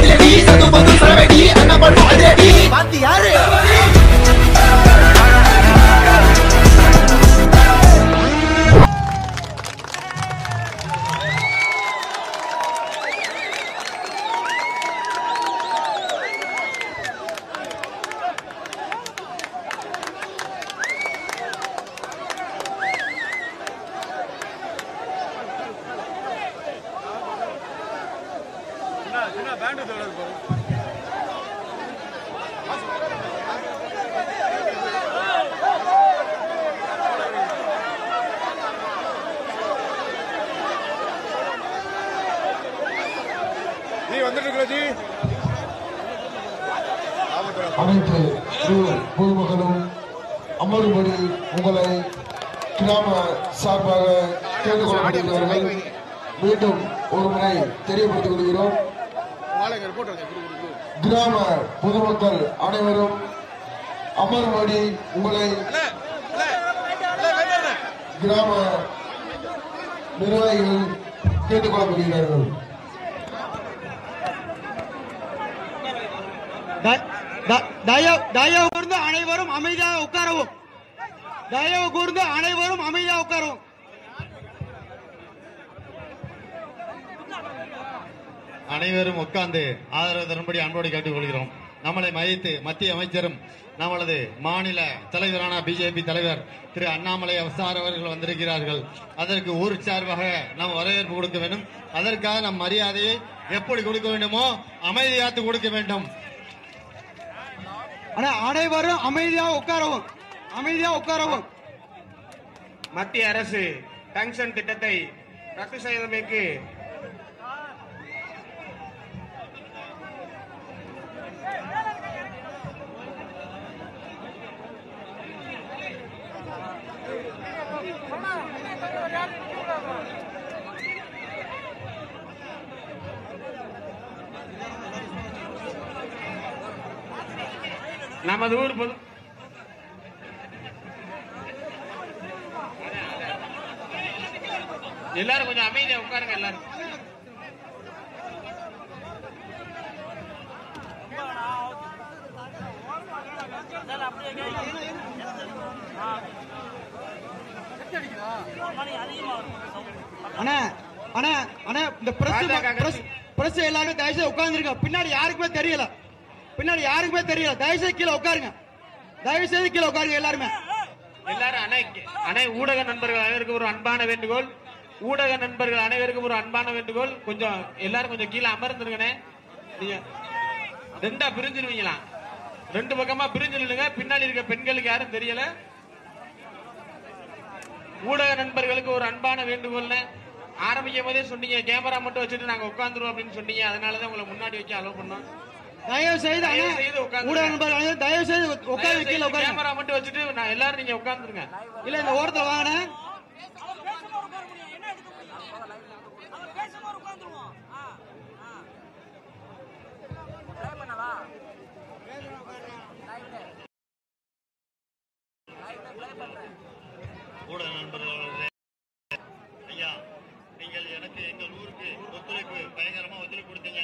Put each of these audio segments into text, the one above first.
அதிரடி சது பது சரவடி அண்ணா பண்ணும் அதிரடி பாத்தி யாரு அனைத்து பொதுமக்களும் அமரும்படி உங்களை கிராம சார்பாக கேட்டுக்கொள்ளப்படுகிறார்கள். மீண்டும் ஒரு முறை தெரியப்படுத்திக் கொள்கிறோம். கிராம பொதுமக்கள் அனைவரும் அமரும்படி உங்களை கிராம நிர்வாகிகள் கேட்டுக்கொள்ளப்படுகிறார்கள். தயவு கூர்ந்து அனைவரும் அமைதியாக உட்காரவும். தயவு கூர்ந்து அனைவரும் அமைதியாக உட்காரவும். அனைவரும் உட்கார்ந்து ஆதரவு தரும்படி அன்போடு கேட்டுக்கொள்கிறோம். நம்மளை மதித்து மத்திய அமைச்சரும் நமது மாநில தலைவரான பிஜேபி தலைவர் திரு அண்ணாமலை சார் அவர்கள் வந்திருக்கிறார்கள். அதற்கு ஊர் சார்பாக நாம் வரவேற்பு கொடுக்க வேண்டும். அதற்காக நம் மரியாதையை எப்படி கொடுக்க வேண்டுமோ அமைதியாத்து கொடுக்க வேண்டும். அனைவரும் அமைதியாக உட்காரவும். அமைதியாக உட்காரவும். மத்திய அரசு பென்ஷன் திட்டத்தை ரத்து செய்தமைக்கு நமது ஊர் பொது எல்லாரும் கொஞ்சம் அமைதியா உட்காருங்க. எல்லாரும் பிரஸ் எல்லாரும் தயவுசெய்து உட்கார்ந்துருங்க. பின்னாடி யாருக்குமே தெரியல. பின்னாடி யாருக்குமே தெரியல. தயவுசெய்து கீழே உட்காருங்க. தயவுசெய்து கீழே உட்காருங்க. எல்லாருமே எல்லாரும் அனை ஊடக நண்பர்கள் அனைவருக்கும் ஒரு அன்பான வேண்டுகோள். ஊடக நண்பர்கள் அனைவருக்கும் ஒரு அன்பான வேண்டுகோள். கொஞ்சம் எல்லாரும் கொஞ்சம் கீழே அமர்ந்துருங்கண்ணே. நீங்க ரெண்டா பிரிஞ்சிருவீங்களா? ரெண்டு பக்கமா பிரிஞ்சிருங்க. பின்னாடி இருக்க பெண்களுக்கு யாரும் தெரியல. ஊடக நண்பர்களுக்கு ஒரு அன்பான வேண்டுகோள்னு ஆரம்பிக்கும் போதே சொன்னீங்க, கேமரா மட்டும் வச்சுட்டு நாங்க உட்காந்துருவோம் அப்படின்னு சொன்னீங்க. அதனாலதான் உங்களை முன்னாடி வச்சு அலோவ் பண்ணோம். தயவு செய்து கேமரா மட்டும் வச்சுட்டு நான் எல்லாரும் நீங்க உட்கார்ந்துருங்க. இல்ல இந்த ஓரத்துல வாங்கின ஊடக நண்பர்களே, ஐயா நீங்கள் எனக்கு எங்கள் ஊருக்கு ஒத்துழைப்பு பயங்கரமா ஒத்துழைப்பு கொடுத்தீங்க.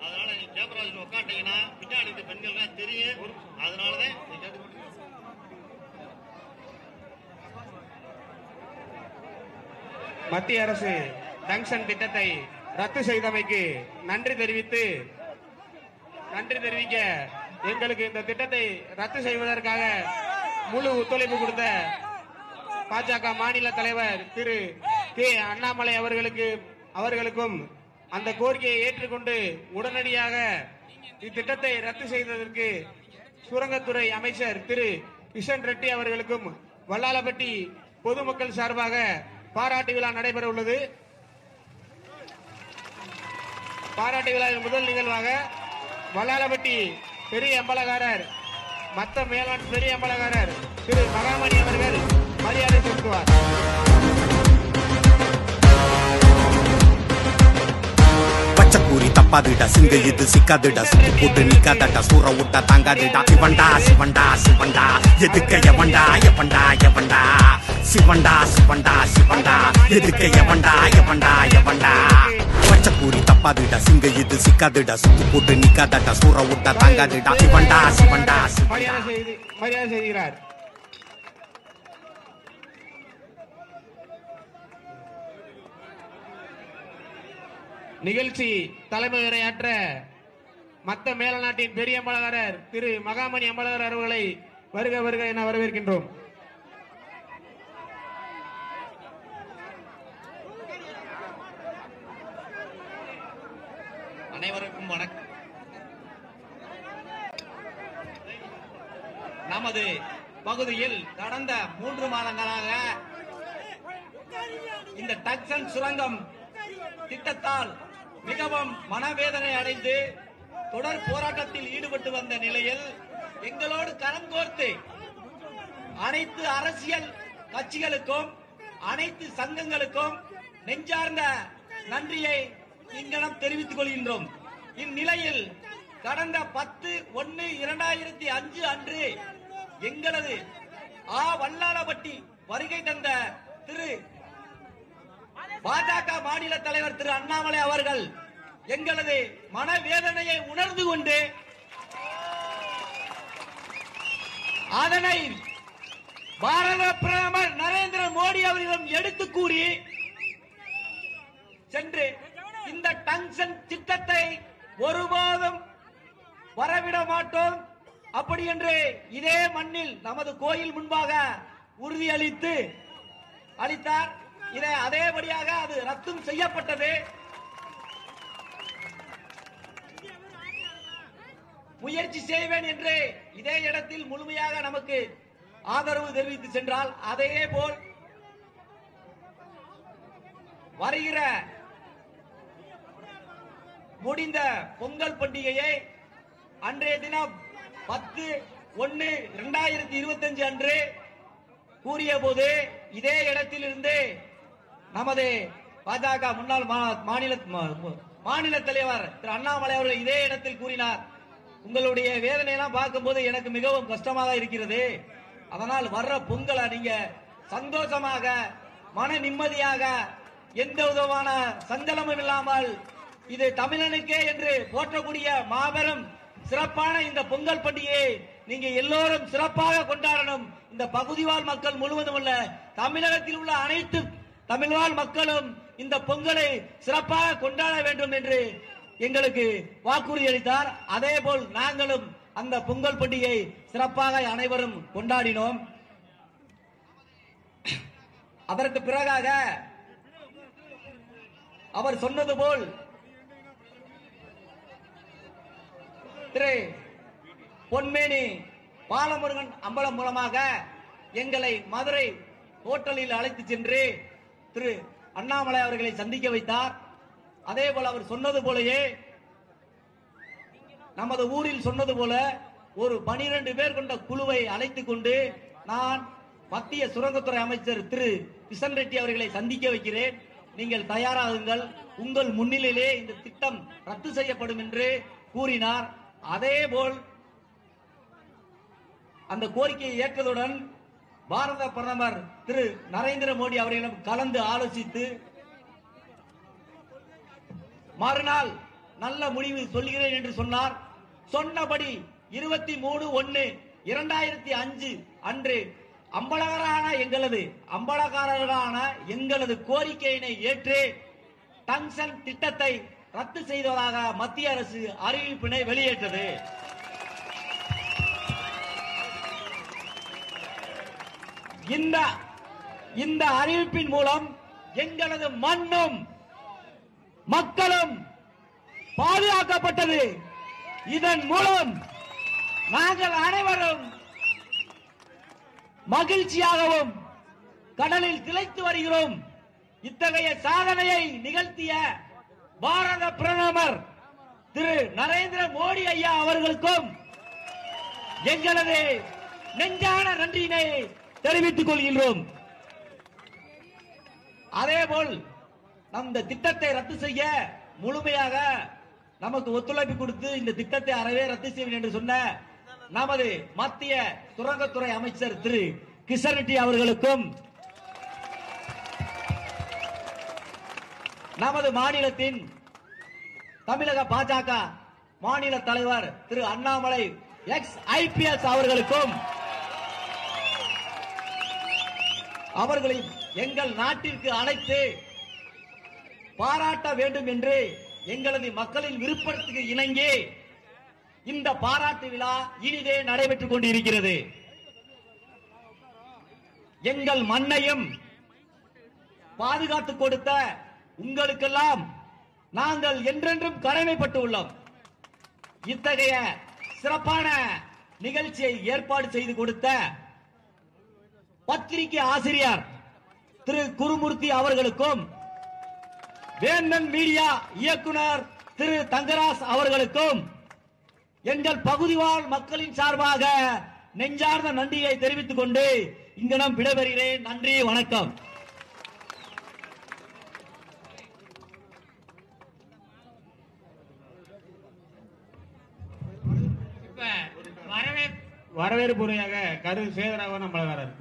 அதனால நீங்க கேமரா உட்காட்டீங்கன்னா பின்னாடி இருக்க பெண்கள் தெரியும். அதனாலதான் மத்திய அரசு பென்ஷன் திட்டத்தை ரத்து செய்தமைக்கு நன்றி தெரிவிக்க எங்களுக்கு இந்த திட்டத்தை ரத்து செய்வதற்காக முழு ஒத்துழைப்பு கொடுத்த பாஜக மாநில தலைவர் திரு கே அண்ணாமலை அவர்களுக்கும் அந்த கோரிக்கையை ஏற்றுக்கொண்டு உடனடியாக இத்திட்டத்தை ரத்து செய்ததற்கு சுரங்கத்துறை அமைச்சர் திரு கிஷன் ரெட்டி அவர்களுக்கும் வல்லாலப்பட்டி பொதுமக்கள் சார்பாக பாராட்டு விழா நடைபெற உள்ளது. பாராட்டு விழாவின் முதல் நிகழ்வாக வல்லாலப்பட்டி பெரிய அம்பலகாரர் பெரிய அம்பலகாரர் திரு மகாமணி அவர்கள் மரியாதை செலுத்துவார். பச்சக்கூரி தப்பாதுடா, சிங்க இது சிக்காதுடா, சுட்டு போட்டு நிக்காதடா, சூற விட்டா தாங்காதுடா. சிவண்டா சிவண்டா சிவண்டா, எதுக்க எவண்டா எவண்டா எவண்டா, சிவண்டா சிவண்டா சிவண்டா, எதுக்க எவண்டா எவண்டா எவண்டா. பச்சைக்கூறி தப்பாதுடா சிங்க இது சிக்காதுடா சுத்து போட்டு நிக்காதடா சூற விட்டா தாங்காதுடா சிவண்டா சிவண்டா மரியாதை செய்கிறார். நிகழ்ச்சி தலைமை உரையாற்ற மத்த மேலநாட்டின் பெரிய அம்பலகாரர் திரு மகாமணி அம்பலகர் அவர்களை வருக வருக என வரவேற்கின்றோம். அனைவருக்கும் வணக்கம். நமது பகுதியில் கடந்த 3 மாதங்களாக இந்த டக்சன் சுரங்கம் திட்டத்தால் மிகவும் மனவேதனை அடைந்து தொடர் போராட்டத்தில் ஈடுபட்டு வந்த நிலையில் எங்களோடு கரம் கோர்த்து அனைத்து அரசியல் கட்சிகளுக்கும் அனைத்து சங்கங்களுக்கும் நெஞ்சார்ந்த நன்றியை இங்கனம் தெரிவித்துக் கொள்கின்றோம். இந்நிலையில் கடந்த 10/1/2005 அன்று எங்களது வல்லாளப்பட்டி வருகை தந்த திரு பாஜக மாநில தலைவர் திரு அண்ணாமலை அவர்கள் எங்களது மனவேதனையை உணர்ந்து கொண்டு அதனை பாரத பிரதமர் நரேந்திர மோடி அவர்களிடம் எடுத்து கூறி சென்று இந்த டங்ஷன் திட்டத்தை ஒருபோதும் வரவிட மாட்டோம் அப்படி என்று இதே மண்ணில் நமது கோயில் முன்பாக உறுதியளித்து அளித்தார். இதை அதேபடியாக அது ரத்தும் செய்யப்பட்டது. முயற்சி செய்வேன் என்று இதே இடத்தில் முழுமையாக நமக்கு ஆதரவு தெரிவித்து சென்றால் அதே போல் வருகிற முடிந்த பொங்கல் பண்டிகையை அன்றைய தினம் 10/1/2025 அன்று கூறிய போது இதே இடத்தில் இருந்து நமது பாஜக முன்னாள் மாநில தலைவர் திரு அண்ணாமலை அவர்கள் இதே இடத்தில் கூறினார், உங்களுடைய வேதனையெல்லாம் பார்க்கும்போது எனக்கு மிகவும் கஷ்டமாக இருக்கிறது. அதனால் வர்ற பொங்கலை நீங்க சந்தோஷமாக மன நிம்மதியாக எந்த விதமான சஞ்சலமும் இல்லாமல் இது தமிழனுக்கே என்று போற்றக்கூடிய மாபெரும் சிறப்பான இந்த பொங்கல் பண்டிகையை நீங்க எல்லோரும் சிறப்பாக கொண்டாடணும். இந்த பகுதிவாழ் மக்கள் முழுவதும் உள்ள தமிழகத்தில் உள்ள அனைத்து தமிழ்வாழ் மக்களும் இந்த பொங்கலை சிறப்பாக கொண்டாட வேண்டும் என்று எங்களுக்கு வாக்குறுதி அளித்தார். அதே போல் நாங்களும் அந்த பொங்கல் பண்டிகை சிறப்பாக அனைவரும் கொண்டாடினோம். அதற்கு பிறகாக அவர் சொன்னது போல் திரு பொன்மேனி பாலமுருகன் அம்பலம் மூலமாக எங்களை மதுரை ஹோட்டலில் அழைத்து சென்று திரு அண்ணாமலை அவர்களை சந்திக்க வைத்தார். அதே போல அவர் சொன்னது போலயே நமது ஊரில் சொன்னது போல ஒரு 12 பேர் கொண்ட குழுவை அழைத்துக் கொண்டு நான் மத்திய சுரங்கத்துறை அமைச்சர் திரு கிஷன் ரெட்டி அவர்களை சந்திக்க வைக்கிறேன், நீங்கள் தயாராகுங்கள், உங்கள் முன்னிலையிலே இந்த திட்டம் ரத்து செய்யப்படும் என்று கூறினார். அதேபோல் அந்த கோரிக்கையை ஏற்றதுடன் பாரத பிரதமர் திரு நரேந்திர மோடி அவர்களிடம் கலந்து ஆலோசித்து மறுநாள் நல்ல முடிவு சொல்கிறேன் என்று சொன்னார். சொன்னபடி 23/1/2005 அன்று அம்பலகாரர்களான எங்களது கோரிக்கையினை ஏற்று டங்ஷன் திட்டத்தை ரத்து செய்ததாக மத்திய அரசு அறிவிப்பினை வெளியிட்டது. இந்த அறிவிப்பின் மூலம் எங்களது மண்ணும் மக்களும் பாதுகாக்கப்பட்டது. இதன் மூலம் நாங்கள் அனைவரும் மகிழ்ச்சியாகவும் கடலில் திளைத்து வருகிறோம். இத்தகைய சாதனையை நிகழ்த்திய பாரத பிரதமர் திரு நரேந்திர மோடி ஐயா அவர்களுக்கும் எங்களது நெஞ்சான நன்றியினை தெரிவித்துக் கொள்கின்றோம். அதேபோல் இந்த திட்டத்தை ரத்து செய்ய முழுமையாக நமக்கு ஒத்துழைப்பு கொடுத்து இந்த திட்டத்தை அறவே ரத்து செய்வேன் என்று சொன்ன நமது மத்திய சுரங்கத்துறை அமைச்சர் திரு கிஷன் ரெட்டி அவர்களுக்கும் நமது மாநிலத்தின் தமிழக பாஜக மாநில தலைவர் திரு அண்ணாமலை எக்ஸ் IPS அவர்களுக்கும் அவர்களை எங்கள் நாட்டிற்கு அழைத்து பாராட்ட வேண்டும் என்று எங்களது மக்களின் விருப்பத்துக்கு இணங்கி இந்த பாராட்டு விழா இனிதே நடைபெற்றுக் கொண்டிருக்கிறது. எங்கள் மண்ணையும் பாதுகாத்துக் கொடுத்த உங்களுக்கெல்லாம் நாங்கள் என்றென்றும் கடமைப்பட்டு உள்ளோம். இத்தகைய சிறப்பான நிகழ்ச்சியை ஏற்பாடு செய்து கொடுத்த பத்திரிகை ஆசிரியர் திரு குருமூர்த்தி அவர்களுக்கும் வேந்தன் மீடியா இயக்குனர் திரு தங்கராஜ் அவர்களுக்கும் எங்கள் பகுதிவாழ் மக்களின் சார்பாக நெஞ்சார்ந்த நன்றியை தெரிவித்துக் கொண்டு இங்கனம் விடைபெறுகிறேன். நன்றி, வணக்கம். வரவேற்பு உரையாக கரு சேதராகவன் அம்பலகாரர்.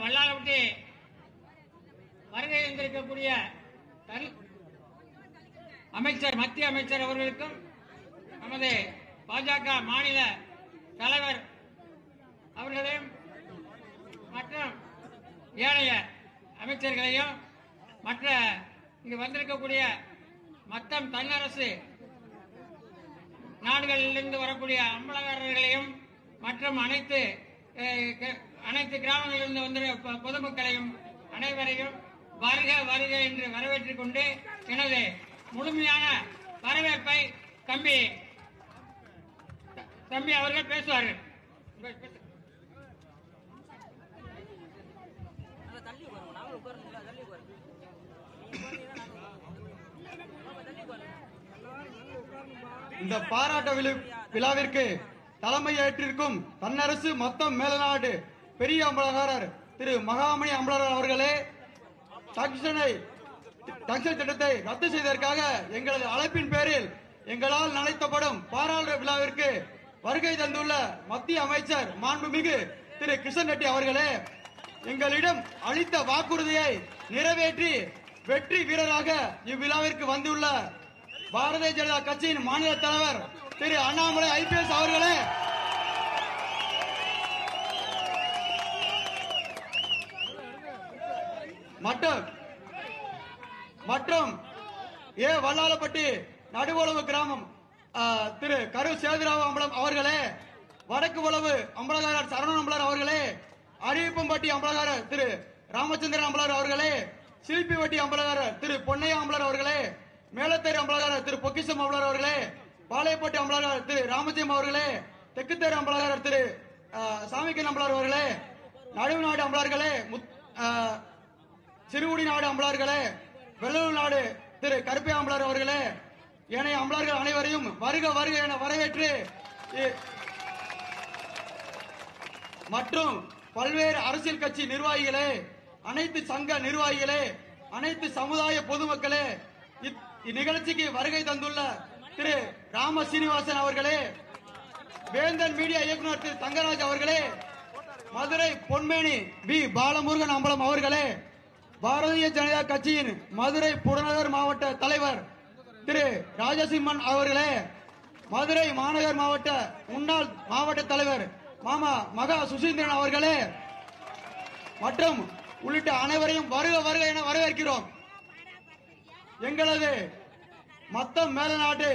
வல்லாளப்பட்டி வருகை இருந்திருக்கக்கூடிய அமைச்சர் மத்திய அமைச்சர் அவர்களுக்கும் நமது பாஜக மாநில தலைவர் அவர்களையும் மற்றும் ஏனைய அமைச்சர்களையும் மற்ற இங்கு வந்திருக்கக்கூடிய மற்ற தன்னரசு நாடுகளிலிருந்து வரக்கூடிய அம்பலகாரர்களையும் மற்றும் அனைத்து கிராமங்களிலிருந்து வந்த பொதுமக்களையும் அனைவரையும் வருக வருக என்று வரவேற்றுக் கொண்டு எனது முழுமையான வரவேற்பை தம்பி அவர்கள் பேசுவார்கள். இந்த பாராட்ட விழாவிற்கு தலைமை ஏற்றிருக்கும் தன்னரசு மொத்தம் மேலநாடு பெரிய அம்பலகாரர் திரு மகாமணி அம்பலகாரர் அவர்களே, டக்சல் திட்டத்தை ரத்து செய்ததற்காக எங்களது அழைப்பின் பேரில் எங்களால் நடத்தப்படும் பாராளுமன்ற விழாவிற்கு வருகை தந்துள்ள மத்திய அமைச்சர் மாண்புமிகு திரு கிஷன் ரெட்டி அவர்களே, எங்களிடம் அளித்த வாக்குறுதியை நிறைவேற்றி வெற்றி வீரராக இவ்விழாவிற்கு வந்துள்ள பாரதிய ஜனதா கட்சியின் மாநில தலைவர் திரு அண்ணாமலை IPS அவர்களே, மற்றும் வல்லாளப்பட்டி நடுவளவு கிராமம் திரு கரு சேதுராவ அம்பலம் அவர்களே, வடக்கு உளவு அம்பலகாரர் சரவணன் அம்பலர் அவர்களே, அரியப்பம்பட்டி அம்பலகாரர் திரு ராமச்சந்திரன் அம்பலர் அவர்களே, சில்பிவட்டி அம்பலகாரர் திரு பொன்னையா அம்பலர் அவர்களே, மேலத்தேர் அம்பலகாரர் திரு பொக்கிசம் அம்பலர் அவர்களே, பாளையப்பட்டி அம்பலகாரர் திரு ராமஜெயம் அவர்களே, தெக்குத்தேர் அம்பலகாரர் திரு சாமிக்கன் அம்பலர் அவர்களே, நடுவு நாடு அம்பலர்களே, சிறுகுடி நாடு அம்பலர்களே, வெள்ளூர் நாடு திரு கருப்பை அம்பலர் அவர்களே, ஏனைய அம்பலர்கள் அனைவரையும் வருக வருக என வரவேற்று மற்றும் பல்வேறு அரசியல் கட்சி நிர்வாகிகளே, அனைத்து சங்க நிர்வாகிகளே, அனைத்து சமுதாய பொதுமக்களே, இந்நிகழ்ச்சிக்கு வருகை தந்துள்ள திரு ராம சீனிவாசன் அவர்களே, வேந்தன் மீடியா இயக்குனர் திரு தங்கராஜ் அவர்களே, மதுரை பொன்மேனி வி பாலமுருகன் அம்பலம் அவர்களே, பாரதிய ஜனதா கட்சியின் மதுரை புறநகர் மாவட்ட தலைவர் திரு ராஜசிம்மன் அவர்களே, மதுரை மாநகர் மாவட்ட முன்னாள் மாவட்ட தலைவர் மாமா மகா சுசீந்திரன் அவர்களே மற்றும் உள்ளிட்ட அனைவரையும் வருக வருக என வரவேற்கிறோம். எங்களது மொத்தம் மேலநாட்டு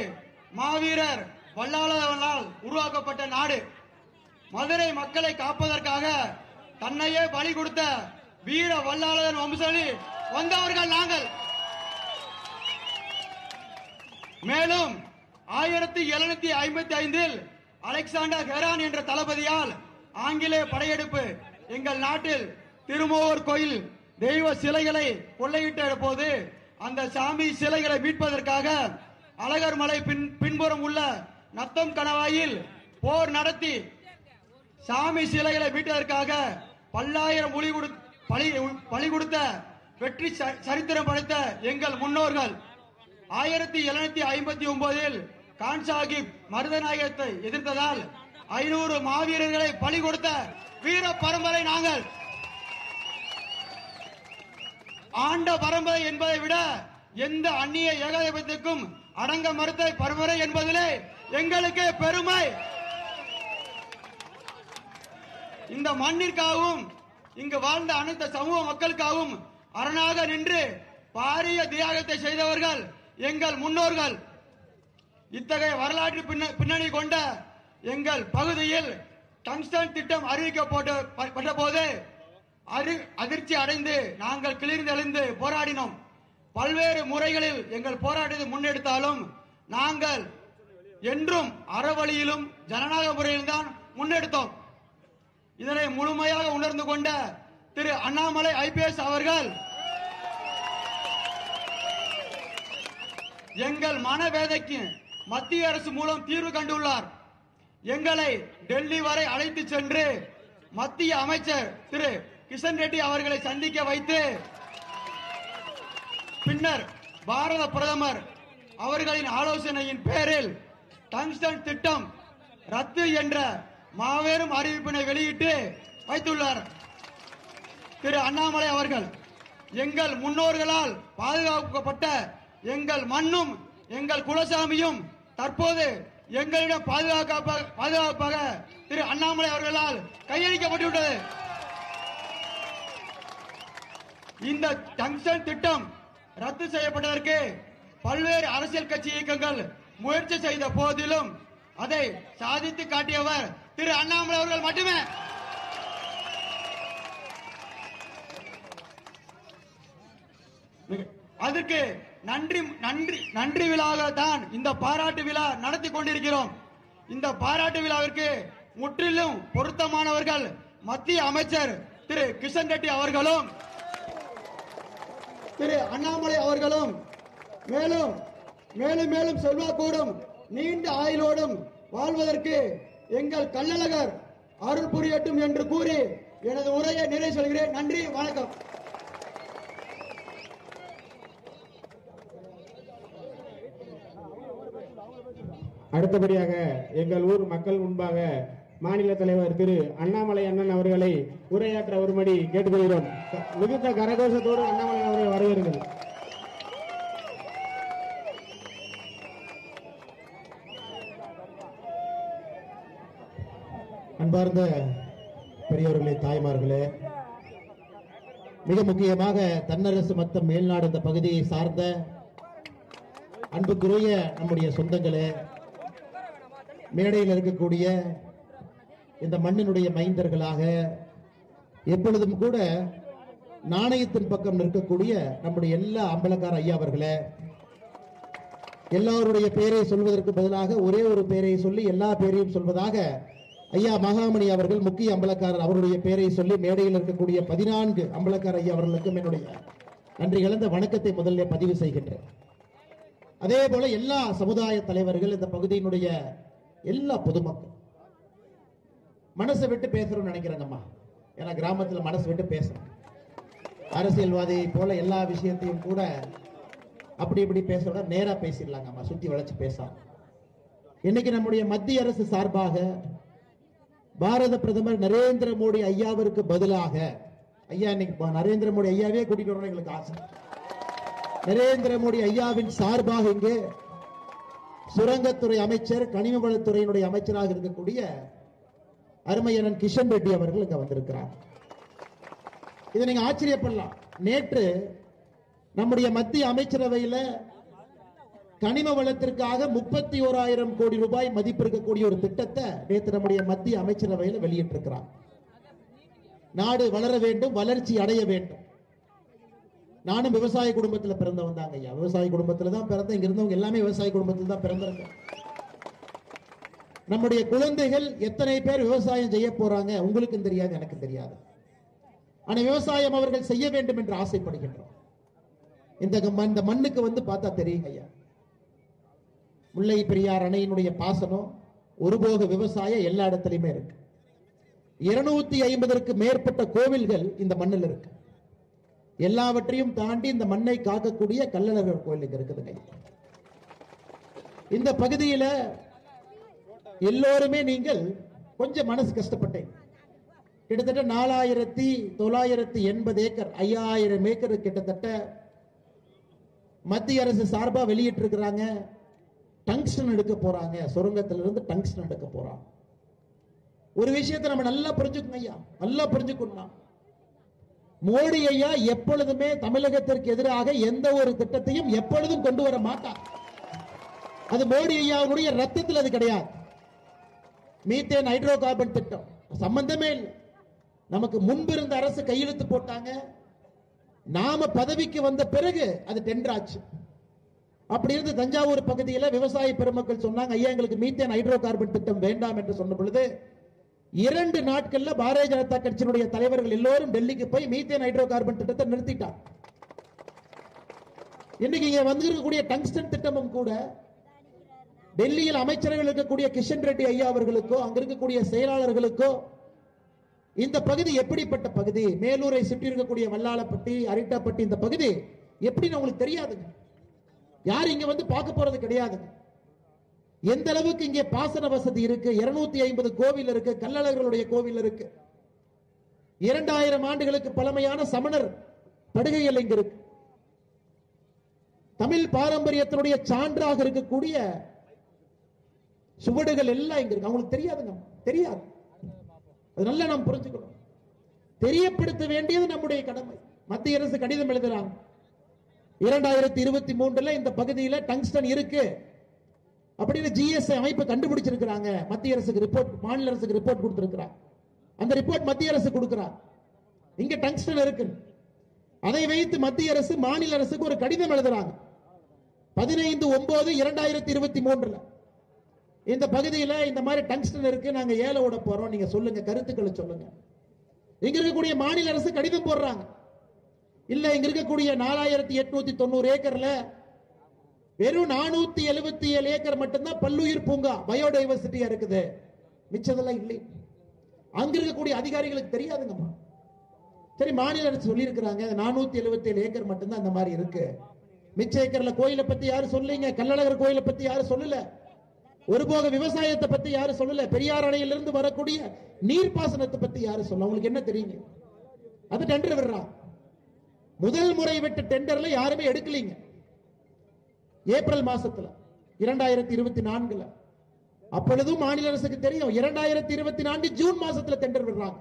மாவீரர் வல்லாளவனால் உருவாக்கப்பட்ட நாடு. மதுரை மக்களை காப்பதற்காக தன்னையே பலி கொடுத்த வீர வல்லாளன் வம்சலி வந்தவர்கள் நாங்கள். மேலும் 1755 அலெக்சாண்டர் ஹெரான் என்ற தளபதியால் ஆங்கிலேய படையெடுப்பு எங்கள் நாட்டில் திருமூவர் கோயில் தெய்வ சிலைகளை கொள்ளையிட்ட போது அந்த சாமி சிலைகளை மீட்பதற்காக அழகர் மலை பின்புறம் உள்ள நத்தம் கணவாயில் போர் நடத்தி சாமி சிலைகளை மீட்டதற்காக பல்லாயிரம் பலி கொடுத்த வெற்றி சரித்திரம் படைத்த எங்கள் முன்னோர்கள் 1759 கான் சாஹிப் மருதநாயகத்தை எதிர்த்ததால் 500 மாவீரர்களை பலி கொடுத்த வீர பரம்பரை நாங்கள். ஆண்ட பரம்பரை என்பதை விட எந்த அந்நிய ஏகாதிபத்தியத்துக்கும் அடங்க மறுத்த பரம்பரை என்பதிலே எங்களுக்கு பெருமை. இந்த மண்ணிற்காகவும் இங்கு வாழ்ந்த அனைத்து சமூக மக்களுக்காகவும் அரணாக நின்று பாரிய தியாகத்தை செய்தவர்கள் எங்கள் முன்னோர்கள். இத்தகைய வரலாற்று பின்னணி கொண்ட எங்கள் பகுதியில் டங்ஸ்டன் திட்டம் அறிவிக்கப்பட்ட போது அதிர்ச்சி அடைந்து நாங்கள் கிளர்ந்தெழுந்து போராடினோம். பல்வேறு முறைகளில் எங்கள் போராட்டத்தை முன்னெடுத்தாலும் நாங்கள் என்றும் அறவழியிலும் ஜனநாயக முறையில் தான் முன்னெடுத்தோம். இதனை முழுமையாக உணர்ந்து கொண்ட திரு அண்ணாமலை IPS அவர்கள் எங்கள் மனவேதைக்கு மத்திய அரசு மூலம் தீர்வு கண்டுள்ளார். எங்களை டெல்லி வரை அழைத்து சென்று மத்திய அமைச்சர் திரு கிஷன் ரெட்டி அவர்களை சந்திக்க வைத்து பின்னர் பாரத பிரதமர் அவர்களின் ஆலோசனையின் பேரில் டங்ஸ்டன் திட்டம் ரத்து என்ற மாபெரும் அறிவிப்பினை வெளியிட்டு வைத்துள்ளார். திரு அண்ணாமலை அவர்கள் எங்கள் முன்னோர்களால் பாதுகாக்கப்பட்ட எங்கள் மண்ணும் எங்கள் குலசாமியும் தற்போது எங்களிடம் பாதுகாப்பாக திரு அண்ணாமலை அவர்களால் கையளிக்கப்பட்டுள்ளது. இந்த டங்ஸ்டன் திட்டம் ரத்து செய்யப்பட்டதற்கு பல்வேறு அரசியல் கட்சி இயக்கங்கள் முயற்சி செய்த போதிலும் அதை சாதித்து காட்டியவர் திரு அண்ணாமலை அவர்கள் மட்டுமே. அதற்கு நன்றி விழாவாக தான் இந்த பாராட்டு விழா நடத்தி கொண்டிருக்கிறோம். இந்த பாராட்டு விழாவிற்கு முற்றிலும் பொருத்தமானவர்கள் மத்திய அமைச்சர் திரு கிஷன் ரெட்டி அவர்களும் திரு அண்ணாமலை அவர்களும் மேலும் மேலும் மேலும் செல்வாக்கோடும் நீண்ட ஆயுளோடும் வாழ்வதற்கு எங்கள் கள்ளழகர் அருள் புரியட்டும் என்று கூறி எனது உரையை நிறைவு சொல்கிறேன். நன்றி, வணக்கம். அடுத்தபடியாக எங்கள் ஊர் மக்கள் முன்பாக மாநில தலைவர் திரு அண்ணாமலை அண்ணன் அவர்களை உரையாற்ற ஒருபடி கேட்டுக்கொள்கிறோம். மிகுந்த கரகோஷத்தோடு அண்ணாமலை அவர்கள் வரவேற்கிறது. அன்பார்ந்த பெரியவர்களே, தாய்மார்களே, மிக முக்கியமாக தன்னரசு மத்தம் மேல்நாடு இந்த பகுதியை சார்ந்த அன்புக்குரிய நம்முடைய சொந்தங்களே, மேடையில் இருக்கக்கூடிய இந்த மண்ணினுடைய மைந்தர்களாக எப்பொழுதும் கூட நாணயத்தின் பக்கம் நிற்கக்கூடிய நம்முடைய எல்லா அம்பலக்கார ஐயா அவர்களே, எல்லாருடைய பெயரை சொல்வதற்கு பதிலாக ஒரே ஒரு பெயரை சொல்லி எல்லா பெயரையும் சொல்வதாக ஐயா மகாமணி அவர்கள் முக்கிய அம்பலக்காரர் அவருடைய பெயரை சொல்லி மேடையில் இருக்கக்கூடிய 14 அம்பலக்கார ஐயா அவர்களுக்கும் என்னுடைய நன்றி கலந்த வணக்கத்தை முதல்ல பதிவு செய்கின்றேன். அதே போல எல்லா சமுதாய தலைவர்கள், இந்த பகுதியினுடைய எல்லா பொதுமக்கள் மனசை விட்டு பேசுறோம்னு நினைக்கிறாங்கம்மா. ஏன்னா கிராமத்துல மனசு விட்டு பேசுறோம். அரசியல்வாதி போல எல்லா விஷயத்தையும் கூட அப்படி இப்படி பேச நேரா பேசிடலாங்கம்மா, சுத்தி வளைச்சு பேசாம. இன்னைக்கு நம்முடைய மத்திய அரசு சார்பாக பாரத பிரதமர் நரேந்திர மோடி ஐயாவிற்கு பதிலாக, ஐயா இன்னைக்கு நரேந்திர மோடி ஐயாவே கூட்டிட்டு வரணும் எங்களுக்கு ஆசை. நரேந்திர மோடி ஐயாவின் சார்பாக இங்கே சுரங்கத்துறை அமைச்சர், கனிம வளத்துறையினுடைய அமைச்சராக இருக்கக்கூடிய அருமையனன் கிஷன் ரெட்டி அவர்கள் இங்க வந்திருக்கிறார். இதை நீங்க ஆச்சரியப்படலாம். நேற்று நம்முடைய மத்திய அமைச்சரவையில் கனிம வளத்திற்காக 31,000 கோடி ரூபாய் மதிப்பு இருக்கக்கூடிய ஒரு திட்டத்தை நேற்று நம்முடைய மத்திய அமைச்சரவையில் வெளியிட்டிருக்கிறார். நாடு வளர வேண்டும், வளர்ச்சி அடைய வேண்டும். நானும் விவசாய குடும்பத்தில் பிறந்தவன் தாங்க ஐயா. விவசாய குடும்பத்தில் தான் பிறந்த, இங்க இருந்தவங்க எல்லாமே விவசாய குடும்பத்தில் தான் பிறந்தாங்க. நம்முடைய குழந்தைகள் எத்தனை பேர் விவசாயம் செய்ய போறாங்க உங்களுக்கும் தெரியாது, எனக்கு தெரியாது. ஆனா விவசாயம் அவர்கள் செய்ய வேண்டும் என்று ஆசைப்படுகின்றோம். இந்த மண்ணுக்கு வந்து பார்த்தா தெரியுங்க ஐயா, முல்லை பெரியார் அணையினுடைய பாசனம், ஒருபோக விவசாயம் எல்லா இடத்துலயுமே இருக்கு. 250ற்கு மேற்பட்ட கோவில்கள் இந்த மண்ணில் இருக்கு. எல்லாவற்றையும் தாண்டி இந்த மண்ணை காக்கக்கூடிய கள்ளழகர் கோயில் இங்க இருக்குதுங்க. இந்த பகுதியில எல்லோருமே நீங்கள் கொஞ்சம் மனசு கஷ்டப்பட்டேன். கிட்டத்தட்ட 4980 ஏக்கர் 5000 ஏக்கர் கிட்டத்தட்ட மத்திய அரசு சார்பா வெளியிட்டிருக்கிறாங்க. டங்ஸ்டன் எடுக்க போறாங்க, சுரங்கத்திலிருந்து டங்ஸ்டன் எடுக்க போறாங்க. ஒரு விஷயத்தை நம்ம நல்லா புரிஞ்சுக்கணும் ஐயா, நல்லா புரிஞ்சுக்கணும். மோடி ஐயா எப்பொழுதுமே தமிழகத்திற்கு எதிராக எந்த ஒரு திட்டத்தையும் எப்பொழுதும் கொண்டு வர மாட்டார். அது மோடி ஐயாவுடைய ரத்தத்தில் அது கிடையாது. மீத்தேன் ஹைட்ரோ கார்பன் திட்டம் சம்பந்தமே இல்லை. நமக்கு முன்பு இருந்த அரசு கையெழுத்து போட்டாங்க, நாம பதவிக்கு வந்த பிறகு அது டெண்டர் ஆச்சு. அப்படி இருந்து தஞ்சாவூர் பகுதியில் விவசாய பெருமக்கள் சொன்னாங்க, ஐயா எங்களுக்கு மீத்தேன் ஹைட்ரோ கார்பன் திட்டம் வேண்டாம் என்று சொன்ன பொழுது 2 நாட்கள்ல பாரதிய ஜனதா கட்சியினுடைய தலைவர்கள் எல்லோரும் டெல்லிக்கு போய் மீத்தேன் ஹைட்ரோ கார்பன் திட்டத்தை நிறுத்திட்டார். இன்னைக்கு இங்க வந்திருக்கக்கூடிய டங்ஸ்டன் திட்டமும் கூட டெல்லியில் அமைச்சர்கள் இருக்கக்கூடிய கிஷன் ரெட்டி ஐயா அவர்களுக்கோ அங்க இருக்கக்கூடிய செயலாளர்களுக்கோ இந்த பகுதி எப்படிப்பட்ட பகுதி, மேலூரை சுற்றி இருக்கக்கூடிய வல்லாளப்பட்டி, அரிட்டாப்பட்டி, இந்த பகுதி எப்படின்னு உங்களுக்கு தெரியாதுங்க. யாரும் இங்க வந்து பார்க்க போறது கிடையாதுங்க. எந்த அளவுக்கு இங்கே பாசன வசதி இருக்கு, 250 கோவில் இருக்கு, கள்ளழகர்களுடைய கோவில் இருக்கு, 2000 ஆண்டுகளுக்கு பழமையான சமணர் படுகைகள் இங்க இருக்கு. தமிழ் பாரம்பரியத்தினுடைய சான்றாக இருக்கக்கூடிய சுவடுகள் எல்லாம் இங்க இருக்கு. அவங்களுக்கு தெரியாதுங்க, தெரியாது. அது நல்லா நாம் புரிஞ்சுக்கணும். தெரியப்படுத்த வேண்டியது நம்முடைய கடமை. மத்திய அரசு கடிதம் எழுதுறாங்க, 2023 இந்த பகுதியில் டங்ஸ்டன் இருக்கு அப்படின்னு ஜிஎஸ்ஐ அமைப்பு கண்டுபிடிச்சிருக்கிறாங்க. மத்திய அரசுக்கு ரிப்போர்ட், மாநில அரசுக்கு ரிப்போர்ட் கொடுத்திருக்கிறார். அந்த ரிப்போர்ட் மத்திய அரசு கொடுக்கிறார், இங்க டங்ஸ்டன் இருக்கு. அதை வைத்து மத்திய அரசு மாநில அரசுக்கு ஒரு கடிதம் எழுதுறாங்க. 15/9/2023 இந்த பகுதியில் இந்த மாதிரி டங்ஸ்டன் இருக்கு, நாங்க ஏல விட போறோம், நீங்க சொல்லுங்க, கருத்துக்களை சொல்லுங்க. இங்க இருக்கக்கூடிய மாநில அரசு கடிதம் போடுறாங்க, இல்ல இங்க இருக்கக்கூடிய 4890 ஏக்கர்ல வெறும் 477 ஏக்கர் மட்டும்தான் பல்லுயிர் பூங்கா பயோடைவர்சிட்டியா இருக்குது, மிச்சதெல்லாம் இல்லை. அங்க இருக்கக்கூடிய அதிகாரிகளுக்கு தெரியாதுங்கம்மா. சரி, மாநில அரசு சொல்லி இருக்கிறாங்க 477 ஏக்கர் மட்டும்தான் அந்த மாதிரி இருக்கு. மிச்ச ஏக்கர்ல கோயிலை பத்தி யாரும் சொல்லீங்க, கள்ளழகர் கோயிலை பத்தி யாரும் சொல்லல, ஒருபோக விவசாயத்தை பத்தி யாரும் சொல்லல, பெரியார் அணையிலிருந்து வரக்கூடிய நீர்ப்பாசனத்தை பத்தி யாரும் சொல்ல. உங்களுக்கு என்ன தெரியுங்க? அது டெண்டர் விடுறான். முதல் முறை விட்ட டெண்டர்ல யாருமே எடுக்கலீங்க. ஏப்ரல் மாசத்துல 2024 அப்பொழுதும் மாநில அரசுக்கு தெரியும். 2024 ஜூன் மாசத்துல டெண்டர் விடுறாங்க,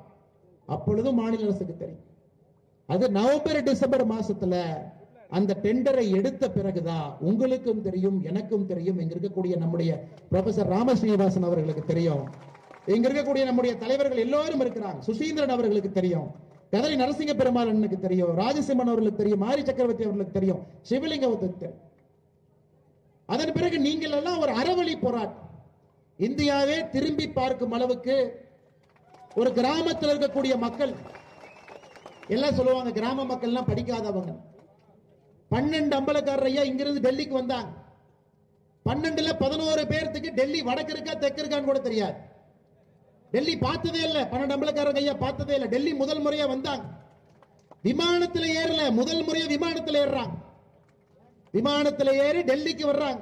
அப்பொழுதும் மாநில அரசுக்கு தெரியும். அது நவம்பர் டிசம்பர் மாசத்துல அந்த டெண்டரை எடுத்த பிறகுதான் உங்களுக்கும் தெரியும், எனக்கும் தெரியும், இங்க இருக்கக்கூடிய நம்முடைய ப்ரொஃபசர் ராமஸ்ரீனிவாசன் அவர்களுக்கு தெரியும், இங்க இருக்கக்கூடிய நம்முடைய தலைவர்கள் எல்லோரும் இருக்கிறாங்க, சுசீந்திரன் அவர்களுக்கு தெரியும், கதலி நரசிங்க பெருமாள் அண்ணனுக்கு தெரியும், ராஜசிம்மன் அவர்களுக்கு தெரியும், மாரி சக்கரவர்த்தி அவர்களுக்கு தெரியும், சிவலிங்கத்துக்கு தெரியும். அதன் பிறகு நீங்கள் எல்லாம் ஒரு அறவழி போராட்டம், இந்தியாவே திரும்பி பார்க்கும் அளவுக்கு ஒரு கிராமத்தில் இருக்கக்கூடிய மக்கள் எல்லாம் சொல்லுவாங்க, கிராம மக்கள் எல்லாம் படிக்காதவங்க. 12 அம்பலக்காரர் ஐயா இங்கிருந்து டெல்லிக்கு வந்தாங்க. 12ல 11 பேருக்கு டெல்லி வடக்கு இருக்கா தெற்கு இருக்கான்னு கூட தெரியாது. டெல்லி பார்த்ததே இல்ல, 12 அம்பலக்காரர் ஐயா பார்த்ததே இல்ல. டெல்லி முதல் முறையா வந்தாங்க, விமானத்தில் ஏறல, முதல் முறையா விமானத்தில் ஏறுறாங்க. விமானத்தில் ஏறி டெல்லிக்கு வர்றாங்க.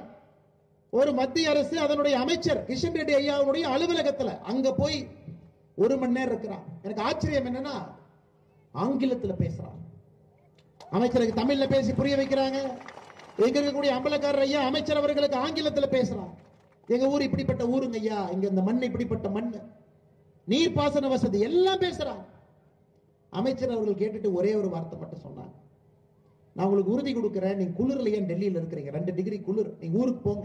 ஒரு மத்திய அரசு அதனுடைய அமைச்சர் கிஷன் ரெட்டி ஐயாவுடைய அலுவலகத்துல அங்க போய் 1 மணி நேரம் இருக்கிறான். எனக்கு ஆச்சரியம் என்னன்னா, ஆங்கிலத்தில் பேசுறாங்க. அமைச்சருக்கு தமிழ்ல பேசி புரிய வைக்கிறாங்க. எங்க இருக்கக்கூடிய அம்பலக்காரர் ஐயா அமைச்சர் அவர்களுக்கு ஆங்கிலத்தில் பேசுறாங்க. எங்க ஊர் இப்படிப்பட்ட ஊருங்க ஐயா, இங்க இந்த மண் இப்படிப்பட்ட மண், நீர்ப்பாசன வசதி எல்லாம் பேசுறாங்க. அமைச்சர் அவர்கள் கேட்டுட்டு ஒரே ஒரு வார்த்தை மட்டும் சொன்னாங்க, நான் உங்களுக்கு உறுதி கொடுக்கிறேன், நீங்க குளிர்ல ஏன் டெல்லியில் இருக்கிறீங்க, 2 டிகிரி குளிர், நீங்க ஊருக்கு போங்க,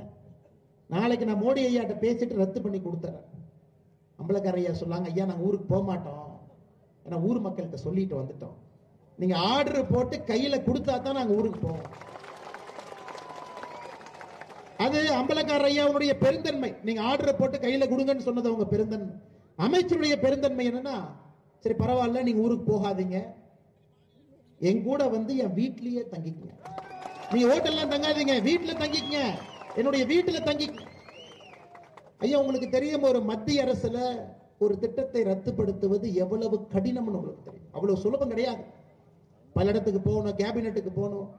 நாளைக்கு நான் மோடி ஐயாட்ட பேசிட்டு ரத்து பண்ணி கொடுத்துறேன். அம்பலக்காரர் ஐயா சொன்னாங்க, ஐயா நாங்க ஊருக்கு போக மாட்டோம், ஏன்னா ஊர் மக்கள்கிட்ட சொல்லிட்டு வந்துட்டோம், நீங்க ஆர்டர் போட்டு கையில கொடுத்தா தான் நாங்க ஊருக்கு போவோம். அது அம்பலக்காரர் ஐயாவுடைய பெருந்தன்மை. நீங்க ஆர்டர் போட்டு கையில கொடுங்கன்னு சொன்னது அவங்க பெருந்தன்மை. அமைச்சருடைய பெருந்தன்மை என்னன்னா, சரி பரவாயில்ல, நீங்க ஊருக்கு போகாதீங்க, என் கூட வந்து என் வீட்லயே தங்கிக்கங்க, நீங்க ஹோட்டல்லாம் தங்காதீங்க, வீட்டுல தங்கிக்கங்க, என்னுடைய வீட்டுல தங்கிக்க. ஐயா உங்களுக்கு தெரியும், ஒரு மத்திய அரசுல ஒரு திட்டத்தை ரத்துப்படுத்துவது எவ்வளவு கடினம்னு உங்களுக்கு தெரியும். அவ்வளவு சுலபம் கிடையாது. பல இடத்துக்கு போகணும், கேபினெட்டுக்கு போகணும்,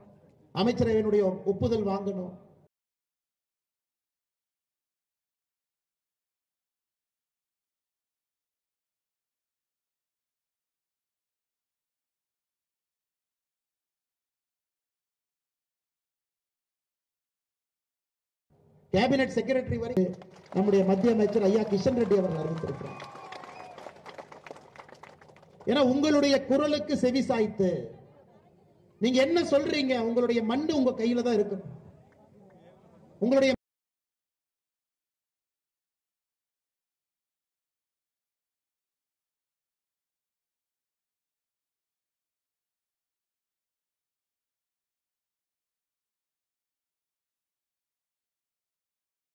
அமைச்சரவையினுடைய ஒப்புதல் வாங்கணும். கேபினெட் செக்ரட்டரி வரை நம்முடைய மத்திய அமைச்சர் ஐயா கிஷன் ரெட்டி அவர்கள் அறிவித்திருக்கிறார். ஏன்னா உங்களுடைய குரலுக்கு செவி சாய்த்து நீங்க என்ன சொல்றீங்க, உங்களுடைய மண்ணு உங்க கையில தான் இருக்கு. உங்களுடைய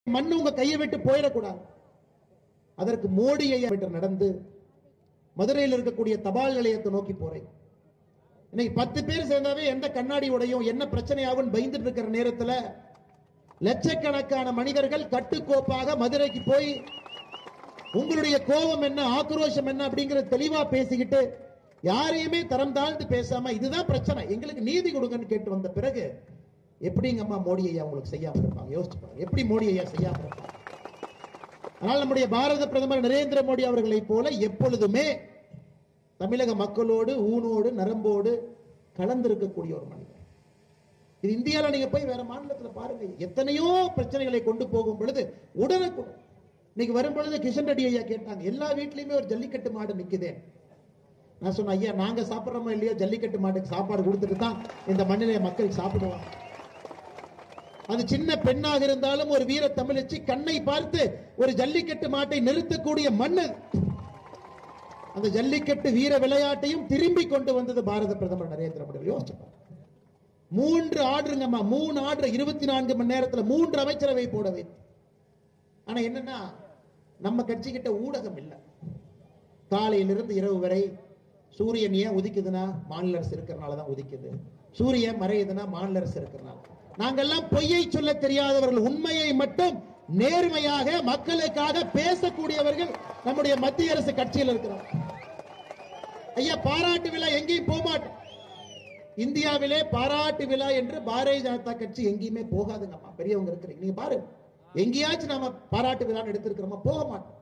மண்ணு உங்க கையை விட்டு போயிடக்கூடாது. அதற்கு மோடி ஐயா நடந்து மதுரையில் இருக்கக்கூடிய தபால் நிலையத்தை நோக்கி போறேன். இன்னைக்கு 10 பேர் சேர்ந்தாவே எந்த கண்ணாடி உடையும் என்ன பிரச்சனையாகும் பயந்துட்டு இருக்கிற நேரத்தில் லட்சக்கணக்கான மனிதர்கள் கட்டுக்கோப்பாக மதுரைக்கு போய் உங்களுடைய கோபம் என்ன, ஆக்ரோஷம் என்ன அப்படிங்கிற தெளிவா பேசிக்கிட்டு யாரையுமே தரம் தாழ்ந்து பேசாம இதுதான் பிரச்சனை, எங்களுக்கு நீதி கொடுங்கன்னு கேட்டு வந்த பிறகு எப்படிங்கம்மா மோடி ஐயா உங்களுக்கு செய்யாம இருப்பாங்க? யோசிச்சு பாருங்க, எப்படி மோடி ஐயா செய்யாம இருப்பாங்க? ஆனால் நம்முடைய பாரத பிரதமர் நரேந்திர மோடி அவர்களை போல எப்பொழுதுமே தமிழக மக்களோடு ஊனோடு நரம்போடு கலந்திருக்கக்கூடிய ஒரு மனிதர். இது இந்தியாவில் நீங்க போய் வேற மாநிலத்தில் பாருங்க, எத்தனையோ பிரச்சனைகளை கொண்டு போகும் பொழுது உடனுக்குடன் இன்னைக்கு வரும் பொழுது கிஷன் ரெட்டி ஐயா கேட்டாங்க, எல்லா வீட்லயுமே ஒரு ஜல்லிக்கட்டு மாடு நிக்குதே. நான் சொன்னேன், ஐயா நாங்க சாப்பிட்றோமோ இல்லையோ ஜல்லிக்கட்டு மாட்டுக்கு சாப்பாடு கொடுத்துட்டு தான் இந்த மண்ணிலே மக்கள் சாப்பிடுவாங்க. அது சின்ன பெண்ணாக இருந்தாலும் ஒரு வீர தமிழச்சி கண்ணை பார்த்து ஒரு ஜல்லிக்கட்டு மாட்டை நிறுத்தக்கூடிய மண்ணு. அந்த ஜல்லிக்கட்டு வீர விளையாட்டையும் திரும்பி கொண்டு வந்தது பாரத பிரதமர் நரேந்திர மோடி. யோசிச்சு 3 ஆர்டருங்கம்மா, 3 ஆர்டர் 24 மணி நேரத்தில் 3 அமைச்சரவை போட வைத்து. ஆனா என்னன்னா நம்ம கட்சி கிட்ட ஊடகம் இல்லை. காலையிலிருந்து இரவு வரை சூரியன் ஏன் உதிக்குதுன்னா மாநில அரசு இருக்கிறனால தான் உதிக்குது, சூரியன் மறையுதுன்னா மாநில அரசு இருக்கிறனால. நாங்கெல்லாம் பொய்யை சொல்ல தெரியாதவர்கள், உண்மையை மட்டும் நேர்மையாக மக்களுக்காக பேசக்கூடியவர்கள் நம்முடைய மத்திய அரசு கட்சியில் இருக்கிறார். ஐயா பாராட்டு விழா எங்கேயும் போக மாட்டோம். இந்தியாவிலே பாராட்டு விழா என்று பாரதிய ஜனதா கட்சி எங்கேயுமே போகாதுங்கம்மா. பெரியவங்க இருக்கிறீங்க, நீங்க பாருங்க எங்கேயாச்சும் நாம பாராட்டு விழா எடுத்திருக்கிறோமா? போக மாட்டோம்.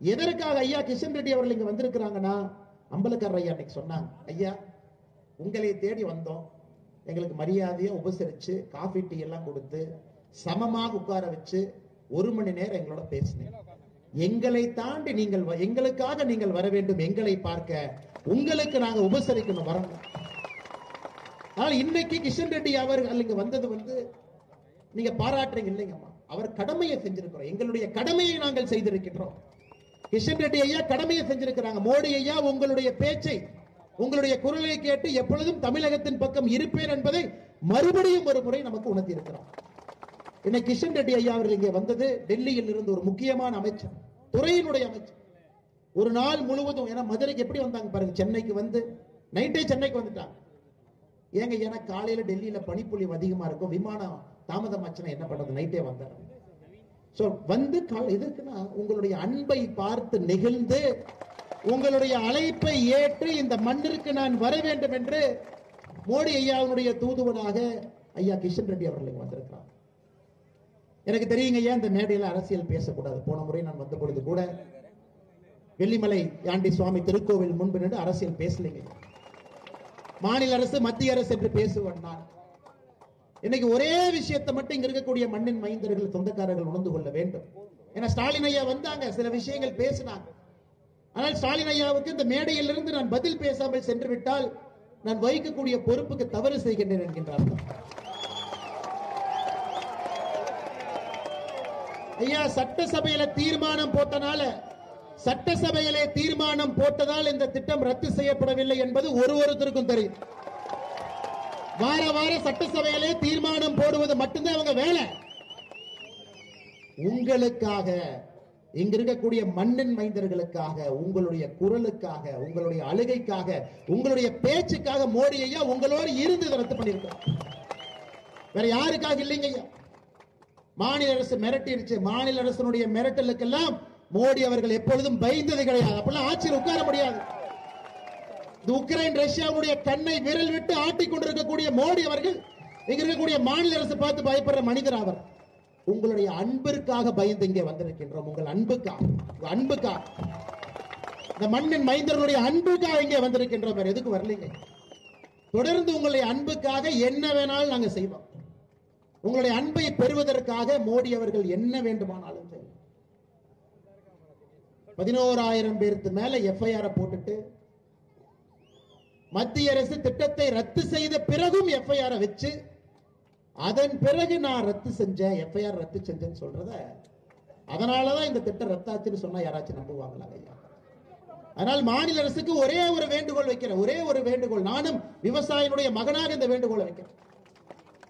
எதற்காக ஐயா கிஷன் ரெட்டி அவர்கள் இங்க வந்திருக்கிறாங்கன்னா, அம்பலக்காரர் ஐயா இன்னைக்கு சொன்னாங்க, ஐயா உங்களை தேடி வந்தோம், எங்களுக்கு மரியாதையா உபசரிச்சு காஃபி டீ எல்லாம் கொடுத்து சமமாக உட்கார வச்சு 1 மணி நேரம் எங்களோட பேசினேன். எங்களை தாண்டி நீங்கள் எங்களுக்காக நீங்கள் வர வேண்டும், எங்களை பார்க்க உங்களுக்கு நாங்க உபசரிக்கணும், வரணும். ஆனால் இன்னைக்கு கிஷன் ரெட்டி அவர்கள் இங்க வந்தது நீங்க பாராட்டுறீங்க இல்லைங்கம்மா, அவர் கடமையை செஞ்சிருக்கிறோம், எங்களுடைய கடமையை நாங்கள் செய்திருக்கிறோம். கிஷன் ரெட்டி ஐயா கடமையை செஞ்சிருக்கிறாங்க. மோடி ஐயா உங்களுடைய பேச்சை உங்களுடைய குரலை கேட்டு எப்பொழுதும் தமிழகத்தின் பக்கம் இருப்பேன் என்பதை மறுபடியும் ஒரு முறை நமக்கு உணர்த்தி இருக்கிறார். இன்னைக்கு கிஷன் ரெட்டி ஐயா அவர்கள் இங்கே வந்தது டெல்லியில் இருந்து ஒரு முக்கியமான அமைச்சர், துறையினுடைய அமைச்சர். ஒரு நாள் முழுவதும், ஏன்னா மதுரைக்கு எப்படி வந்தாங்க பாருங்க, சென்னைக்கு வந்து நைட்டே சென்னைக்கு வந்துட்டாங்க. ஏங்க ஏன்னா காலையில டெல்லியில பனிப்பொழிவு அதிகமா இருக்கும், விமானம் தாமதமாச்சுன்னா என்ன பண்றது, நைட்டே வந்தாங்க. சோ வந்து எதுக்குன்னா உங்களுடைய அன்பை பார்த்து நெகிழ்ந்து உங்களுடைய அழைப்பை ஏற்று இந்த மண்ணிற்கு நான் வர வேண்டும் என்று மோடி ஐயாவுடைய தூதுவனாக ஐயா கிஷன் ரெட்டி அவர்கள் வந்திருக்கிறார். எனக்கு தெரியுங்க ஐயா இந்த மேடையில் அரசியல் பேசக்கூடாது. போன முறை நான் வந்த பொழுது கூட வெள்ளிமலை ஆண்டி சுவாமி திருக்கோவில் முன்பு நின்று அரசியல் பேசலைங்க. மாநில அரசு மத்திய அரசு என்று பேசுவேன் நான். இன்னைக்கு ஒரே விஷயத்தை மட்டும் இங்க இருக்கக்கூடிய மண்ணின் மைந்தர்கள் சொந்தக்காரர்கள் உணர்ந்து கொள்ள வேண்டும். ஏன்னா ஸ்டாலின் ஐயா வந்தாங்க, சில விஷயங்கள் பேசினாங்க. ஆனால் ஸ்டாலின் ஐயாவுக்கு இந்த மேடையில் இருந்து நான் பதில் பேசாமல் சென்று விட்டால் நான் வகிக்கக்கூடிய பொறுப்புக்கு தவறு செய்கின்றேன் என்கின்றார். ஐயா சட்டசபையில தீர்மானம் போட்டதால் இந்த திட்டம் ரத்து செய்யப்படவில்லை என்பது ஒருத்தருக்கும் தெரியும். வார வாரம் சட்டசபையிலே தீர்மானம் போடுவது மட்டும்தான் அவங்க வேலை. உங்களுக்காக, இங்க இருக்கக்கூடிய மண்ணின் மைந்தர்களுக்காக, உங்களுடைய குரலுக்காக, உங்களுடைய அழுகைக்காக, உங்களுடைய பேச்சுக்காக மோடி ஐயா உங்களோடு இருந்து ரத்து பண்ணிருக்கிறார். வேற யாருக்காக இல்லைங்க ஐயா. மாநில அரசு மிரட்டிருச்சு. மாநில அரசனுடைய மிரட்டலுக்கெல்லாம் மோடி அவர்கள் எப்பொழுதும் பயந்தது கிடையாது. அப்பெல்லாம் ஆட்சியில் உட்கார முடியாது. உக்ரைன் ரஷ்யாவுடைய கண்ணை விரல் விட்டு ஆட்டிக் கொண்டிருக்கக்கூடிய மோடி அவர்கள் இங்க இருக்கக்கூடிய மாநில அரசு பார்த்து பயப்படுற மனிதர் அவர். உங்களுடைய அன்பிற்காக பயந்து இங்கே வந்திருக்கின்றோம். உங்கள் அன்புக்காக இந்த மண்ணின் மைந்தர்களுடைய அன்புக்காக இங்கே வந்திருக்கின்றோம். வேற எதுக்கு வரலீங்க. தொடர்ந்து உங்களுடைய அன்புக்காக என்ன வேணாலும் நாங்க செய்வோம். உங்களுடைய அன்பை பெறுவதற்காக மோடி அவர்கள் என்ன வேண்டுமானாலும் செய்யும். 11,000 பேருக்கு மேல எஃப்ஐஆர் போட்டுட்டு மத்திய அரசு திட்டத்தை ரத்து செய்த பிறகும் எஃப்ஐஆர் வச்சு அதன் பிறகு நான் ரத்து செஞ்சேன், எஃப்ஐஆர் ரத்து செஞ்சேன்னு சொல்றத, அதனாலதான் இந்த திட்டம் ரத்தாச்சுன்னு சொன்னா யாராச்சும் நம்புவாங்களா ஐயா? அதனால் மாநில அரசுக்கு ஒரே ஒரு வேண்டுகோள் வைக்கிறேன், ஒரே ஒரு வேண்டுகோள். நானும் விவசாயினுடைய மகனாக இந்த வேண்டுகோளை வைக்கிறேன்.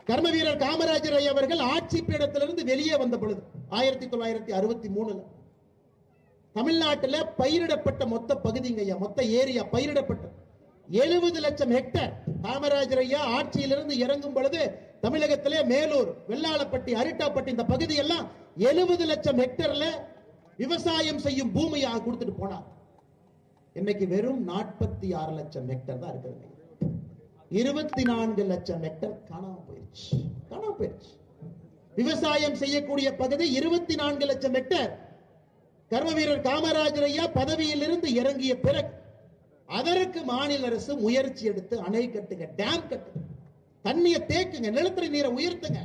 கர்ம வீரர் காமராஜர் ஐயா அவர்கள் ஆட்சி பீடத்திலிருந்து வெளியே வந்த பொழுது 1963 தமிழ்நாட்டில் பயிரிடப்பட்ட மொத்த பகுதிங்க ஐயா, மொத்த ஏரியா பயிரிடப்பட்ட 70 லட்சம் ஹெக்டேர். காமராஜர் ஐயா ஆட்சியிலிருந்து இறங்கும் பொழுது தமிழகத்திலே மேலூர், வெள்ளாளப்பட்டி, அரிட்டாப்பட்டி இந்த பகுதி எல்லாம் 70 லட்சம் ஹெக்டேர்ல விவசாயம் செய்யும் பூமியாக கொடுத்துட்டு போனார். இன்னைக்கு வெறும் 46 லட்சம் ஹெக்டேர் தான் இருக்குது. 24 லட்சம் ஹெக்டேர் காணாம போயிடுச்சு. விவசாயம் செய்யக்கூடிய பகுதி 24 லட்சம் ஹெக்டேர். கர்ம வீரர் காமராஜர் ஐயா பதவியில் இருந்து இறங்கிய பிறகு அதற்கு மாநில அரசு முயற்சி எடுத்து அணை கட்டுங்க, டேம் கட்டுங்க, தண்ணியை தேக்குங்க, நிலத்தடி நீரை உயர்த்துங்க,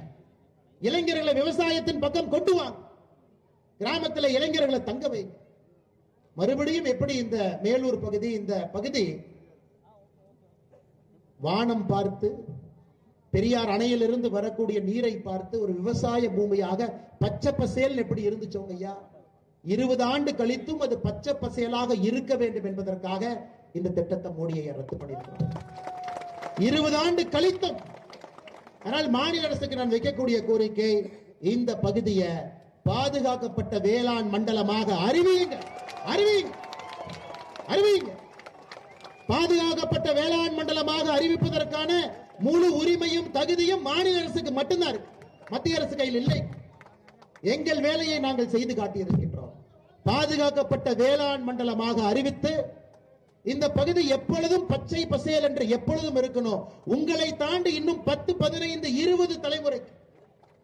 இளைஞர்களை விவசாயத்தின் பக்கம் கொண்டு வாங்க, கிராமத்தில் இளைஞர்களை தங்க வைங்க. மறுபடியும் எப்படி இந்த மேலூர் பகுதி, இந்த பகுதி வானம் பார்த்து பெரியார் அணையிலிருந்து வரக்கூடிய நீரை பார்த்து ஒரு விவசாய பூமியாக பச்சை பசேல் எப்படி இருந்துச்சோங்க ஐயா? 20 ஆண்டு கழித்தும் அது பச்சை பசேலாக இருக்க வேண்டும் என்பதற்காக இந்த திட்டத்தை மோடியை ரத்து பண்ணியிருக்கிறார். 20 ஆண்டு கழித்தும். ஆனால் மாநில அரசுக்கு நான் வைக்கக்கூடிய கோரிக்கை, இந்த பகுதியை பாதுகாக்கப்பட்ட வேளாண் மண்டலமாக அறிவியுங்க. பாதுகாக்கப்பட்ட வேளாண் மண்டலமாக அறிவிப்பதற்கான முழு உரிமையும் தகுதியும் மாநில அரசுக்கு மட்டும்தான் இருக்கு, மத்திய அரசு கையில் இல்லை. எங்கள் வேலையை நாங்கள் செய்து காட்டியிருக்கின்றோம். பாதுகாக்கப்பட்ட வேளாண் மண்டலமாக அறிவித்து இந்த பகுதி எப்பொழுதும் பச்சை பசேல் என்று எப்பொழுதும் இருக்கணும். உங்களை தாண்டி இன்னும் 10, 15, 20 தலைமுறை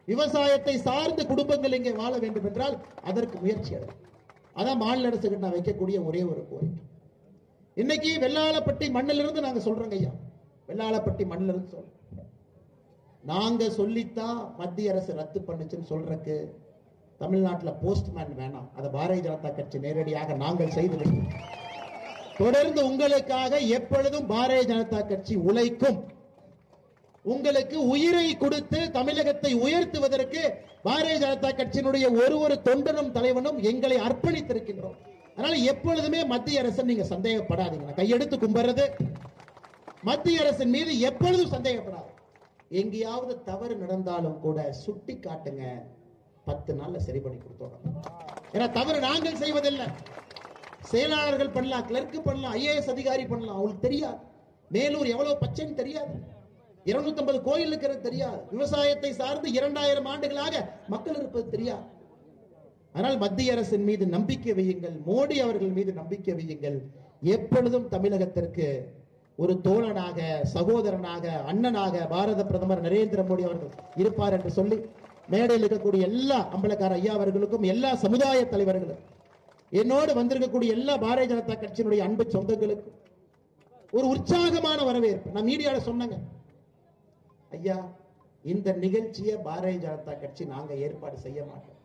விவசாயத்தை சார்ந்த குடும்பங்கள் இங்கே வாழ வேண்டும் என்றால் அதற்கு முயற்சி எடுக்கும். அதான் மாநில அரசுக்கு நான் வைக்கக்கூடிய ஒரே ஒரு கோரிக்கை. இன்னைக்கு வெள்ளாளப்பட்டி மண்ணிலிருந்து நாங்க சொல்றோங்க ஐயா, வெள்ளாளப்பட்டி மண்ணிலிருந்து சொல்றோம். நாங்க சொல்லித்தான் மத்திய அரசு ரத்து பண்ணுச்சுன்னு சொல்றதுக்கு தமிழ்நாட்டில் போஸ்ட்மேன் வேணாம். அதை பாரதிய ஜனதா கட்சி நேரடியாக நாங்கள் செய்து வருகிறோம். தொடர்ந்து உங்களுக்காக எப்பொழுதும் பாரதிய ஜனதா கட்சி உழைக்கும். உங்களுக்கு உயிரை கொடுத்து தமிழகத்தை உயர்த்துவதற்கு பாரதிய ஜனதா கட்சியினுடைய ஒரு தொண்டனும் தலைவனும் எங்களை அர்ப்பணித்திருக்கின்றோம். அதனால எப்பொழுதுமே மத்திய அரசு நீங்க சந்தேகப்படாதீங்க. கையெடுத்து கும்பிடுறது மத்திய அரசின் மீது எப்பொழுதும் சந்தேகப்படாது. எங்கேயாவது தவறு நடந்தாலும் கூட சுட்டி காட்டுங்க, 10 நாள்ல சரி பண்ணி கொடுத்தோம். ஏன்னா தவறு நாங்கள் செய்வதில்லை, செயலாளர்கள் பண்ணலாம், கிளர்க்கு பண்ணலாம், ஐஏஎஸ் அதிகாரி பண்ணலாம். அவங்களுக்கு தெரியாது மேலூர் எவ்வளவு பச்சைன்னு தெரியாது, 250 கோயில் இருக்கிறது தெரியாது, விவசாயத்தை சார்ந்து 2000 ஆண்டுகளாக மக்கள் இருப்பது தெரியாது. ஆனால் மத்திய அரசின் மீது நம்பிக்கை வையுங்கள், மோடி அவர்கள் மீது நம்பிக்கை வையுங்கள். எப்பொழுதும் தமிழகத்திற்கு ஒரு தோழனாக, சகோதரனாக, அண்ணனாக பாரத பிரதமர் நரேந்திர மோடி அவர்கள் இருப்பார் என்று சொல்லி மேடையில் இருக்கக்கூடிய எல்லா அம்பலக்கார ஐயா அவர்களுக்கும், எல்லா சமுதாய தலைவர்களும், என்னோடு வந்திருக்கக்கூடிய எல்லா பாரதிய ஜனதா கட்சியினுடைய அன்பு சொந்தங்களுக்கும் ஒரு உற்சாகமான வரவேற்பு. நான் மீடியால சொன்னேங்க ஐயா, இந்த நிகழ்ச்சியை பாரதிய ஜனதா கட்சி நாங்க ஏற்பாடு செய்ய மாட்டோம்.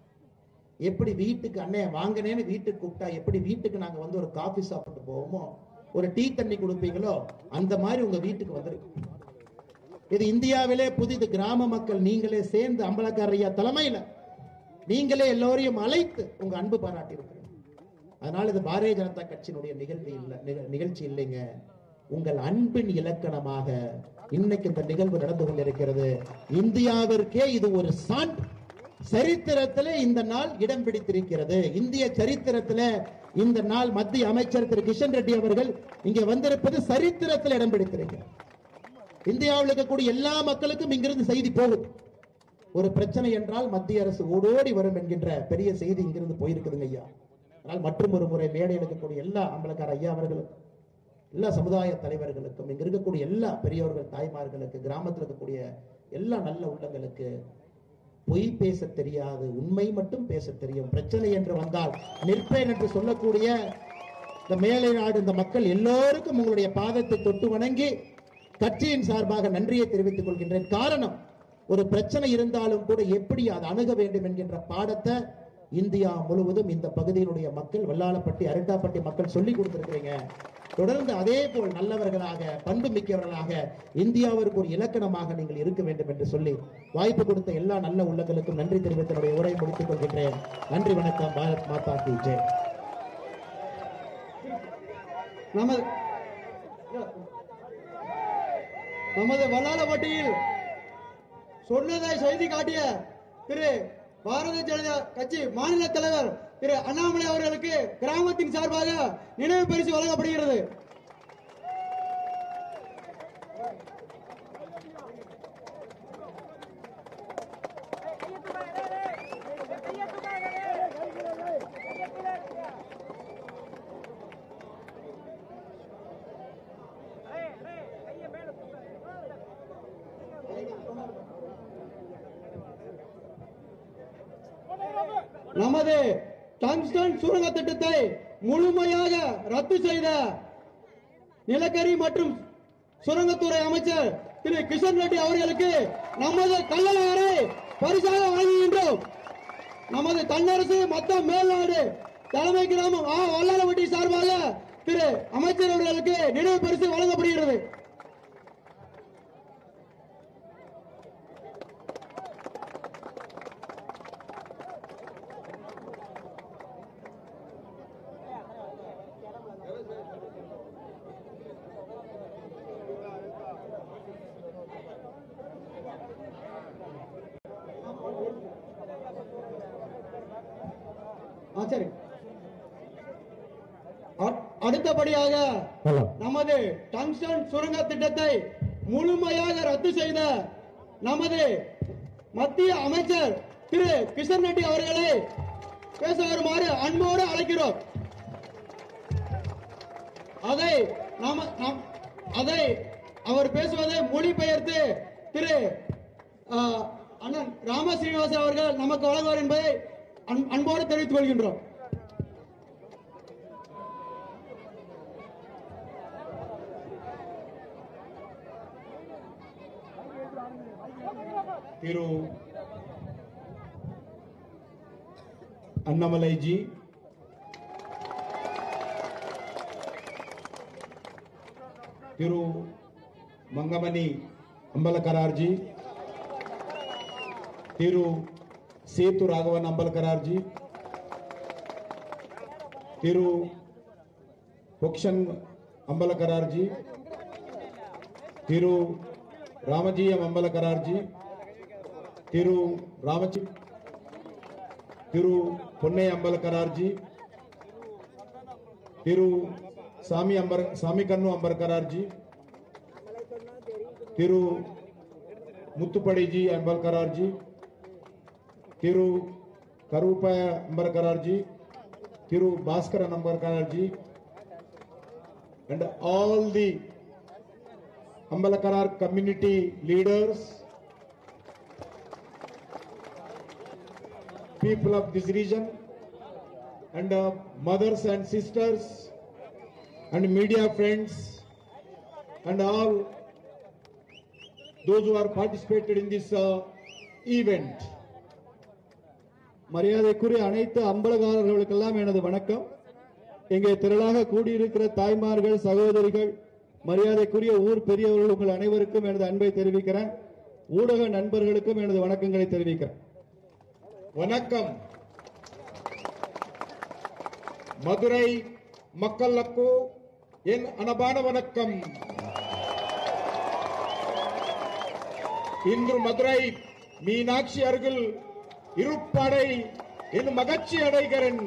எப்படி வீட்டுக்கு அண்ணன் வாங்கினேன்னு வீட்டுக்கு கூப்பிட்டா எப்படி வீட்டுக்கு நாங்க வந்து ஒரு காஃபி சாப்பிட்டு போவோமோ, ஒரு டீ தண்ணி கொடுப்பீங்களோ, அந்த மாதிரி உங்க வீட்டுக்கு வந்திருக்கு. இது இந்தியாவிலே புதிது. கிராம மக்கள் நீங்களே சேர்ந்து அம்பலக்கார ஐயா தலைமையில நீங்களே எல்லோரையும் அழைத்து உங்க அன்பு பாராட்டி இருக்கிறீங்க. அதனால இது பாரதிய ஜனதா கட்சியினுடைய நிகழ்ச்சி இல்லைங்க, உங்கள் அன்பின் இலக்கணமாக இன்னைக்கு இந்த நிகழ்வு நடந்து கொண்டிருக்கிறது. இந்தியாவிற்கே இது ஒரு சான்று. சரித்திரத்திலே இந்த நாள் இடம் பிடித்திருக்கிறது. இந்திய சரித்திரத்திலே இந்த நாள் மத்திய அமைச்சர் திரு கிஷன் ரெட்டி அவர்கள் இங்கே வந்திருப்பது சரித்திரத்தில் இடம் பிடித்திருக்கிறது. இந்தியாவில் இருக்கக்கூடிய எல்லா மக்களுக்கும் இங்கிருந்து செய்தி போகுது. ஒரு பிரச்சனை என்றால் மத்திய அரசு ஓடோடி வரும் என்கின்ற பெரிய செய்தி இங்கிருந்து போயிருக்குதுங்க ஐயா. ஆனால் மற்றும் ஒரு முறை மேடையில் இருக்கக்கூடிய எல்லா அம்பலக்கார ஐயா அவர்களுக்கும், எல்லா சமுதாய தலைவர்களுக்கும், இங்க இருக்கக்கூடிய எல்லா பெரியவர்கள் தாய்மார்களுக்கு, கிராமத்தில் இருக்கக்கூடிய எல்லா நல்ல உள்ளங்களுக்கு, பொய் பேச தெரியாது, உண்மை மட்டும் பேச தெரியும். பிரச்சனை என்று வந்தால் நிற்பேன் என்று சொல்லக்கூடிய இந்த மேலை நாடு, இந்த மக்கள் எல்லோருக்கும் உங்களுடைய பாதத்தை தொட்டு வணங்கி கட்சியின் சார்பாக நன்றியை தெரிவித்துக் கொள்கின்றேன். காரணம், ஒரு பிரச்சனை இருந்தாலும் கூட எப்படி அதை அணுக வேண்டும் என்கின்ற பாடத்தை இந்தியா முழுவதும் இந்த பகுதியினுடைய மக்கள், வல்லாளப்பட்டி அரட்டாப்பட்டி மக்கள் சொல்லி கொடுத்திருக்கிறீங்க. தொடர்ந்து அதே போல் நல்லவர்களாக, பண்பு மிக்கவர்களாக, இந்தியாவிற்கு ஒரு இலக்கணமாக நீங்கள் இருக்க வேண்டும் என்று சொல்லி வாய்ப்பு கொடுத்த எல்லா நல்ல உள்ளங்களுக்கும் நன்றி தெரிவித்து என்னுடைய உரையை முடித்துக் கொள்கின்றேன். நன்றி, வணக்கம். பாரத் மாதா கி ஜெய். நமது வல்லாளப்பட்டியில் சொன்னதை செய்தி காட்டிய திரு பாரதிய ஜனதா கட்சி மாநில தலைவர் திரு அண்ணாமலை அவர்களுக்கு கிராமத்தின் சார்பாக நினைவு பரிசு வழங்கப்படுகிறது. நமது டங்ஸ்டன் சுரங்க திட்டத்தை முழுமையாக ரத்து செய்த நிலக்கரி மற்றும் சுரங்கத்துறை அமைச்சர் திரு கிஷன் ரெட்டி அவர்களுக்கு நமது கள்ளழகரை பரிசாக வழங்குகின்றோம். நமது தன்னரசு மொத்த மேல்நாடு தலைமை கிராமம் வல்லாளப்பட்டி சார்பாக திரு அமைச்சர் அவர்களுக்கு நினைவு பரிசு வழங்கப்படுகிறது. சரி, அடுத்தபடியாக நமது டங்ஸ்டன் சுரங்க திட்டத்தை முழுமையாக ரத்து செய்த நமது மத்திய அமைச்சர் திரு கிஷன் ரெட்டி அவர்களை பேச வருமாறு அன்போடு அழைக்கிறோம். அதை அவர் பேசுவதை மொழிபெயர்த்து திரு அண்ணன் ராம சீனிவாசன் அவர்கள் நமக்கு வழங்குவார் என்பதை அன்போடு தெரிவித்துக் கொள்கின்றோம். திரு अन्नामलाई जी, तिरु मंगमनी अंबलकरार जी, तिरु सेतु राघवन अंबलकरार जी, तिरु पोक्षन अंबलकरार जी, तिरु रामजीएम अंबलकरार जी, तिरु रामजी, तिरु पुन्ने अंबलकरार जी, तिरु सामी कन्नु अंबलकरार जी, तिरु मुत्तुपड़ी जी अंबलकरार जी, तिरु करूपाय अंबलकरार जी, तिरु भास्कर अंबलकरार जी, and all the Ambalakarar community leaders, people of this region, and mothers and sisters and media friends and all those who are participated in this event. மரியாதைக்குரிய அனைத்து அம்பலகாரர்களுக்கெல்லாம் எனது வணக்கம். இங்கே திரளாக கூடியிருக்கிற தாய்மார்கள், சகோதரிகள், மரியாதைக்குரிய ஊர் பெரியவர்கள், உங்கள் அனைவருக்கும் எனது அன்பை தெரிவிக்கிறேன். ஊடக நண்பர்களுக்கும் எனது வணக்கங்களை தெரிவிக்கிறேன். வணக்கம். மதுரை மக்களுக்கு என் அன்பான வணக்கம். இன்று மதுரை மீனாட்சி அருகில் இருப்படை என் மகிழ்ச்சி அடைகிறேன்.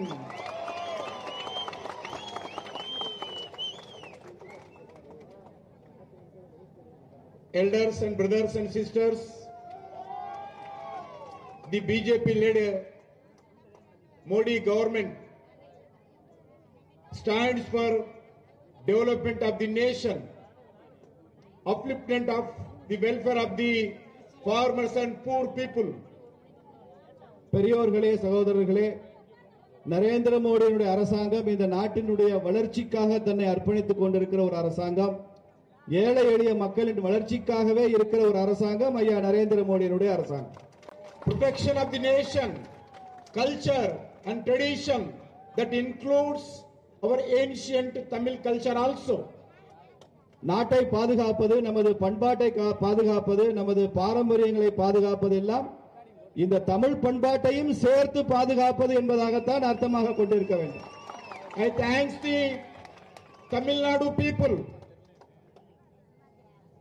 Elders and brothers and sisters, the BJP-led Modi government stands for development of the nation, upliftment of the welfare of the farmers and poor people. பெரியோர்களே, சகோதரர்களே, நரேந்திர மோடியினுடைய அரசாங்கம் இந்த நாட்டினுடைய வளர்ச்சிக்காக தன்னை அர்ப்பணித்துக் கொண்டிருக்கிற ஒரு அரசாங்கம். ஏழை எளிய மக்களின் வளர்ச்சிக்காகவே இருக்கிற ஒரு அரசாங்கம் ஐயா நரேந்திர மோடியினுடைய அரசாங்கம். Protection of the nation, culture and tradition that includes our ancient Tamil culture also. நாட்டை பாதுகாப்பது, நமது பண்பாட்டை பாதுகாப்பது, நமது பாரம்பரியங்களை பாதுகாப்பது எல்லாம் இந்த தமிழ் பண்பாட்டையும் சேர்த்து பாதுகாப்பது என்பதாகத்தான் அர்த்தமாக கொண்டிருக்க வேண்டும். I thank the Tamil Nadu people.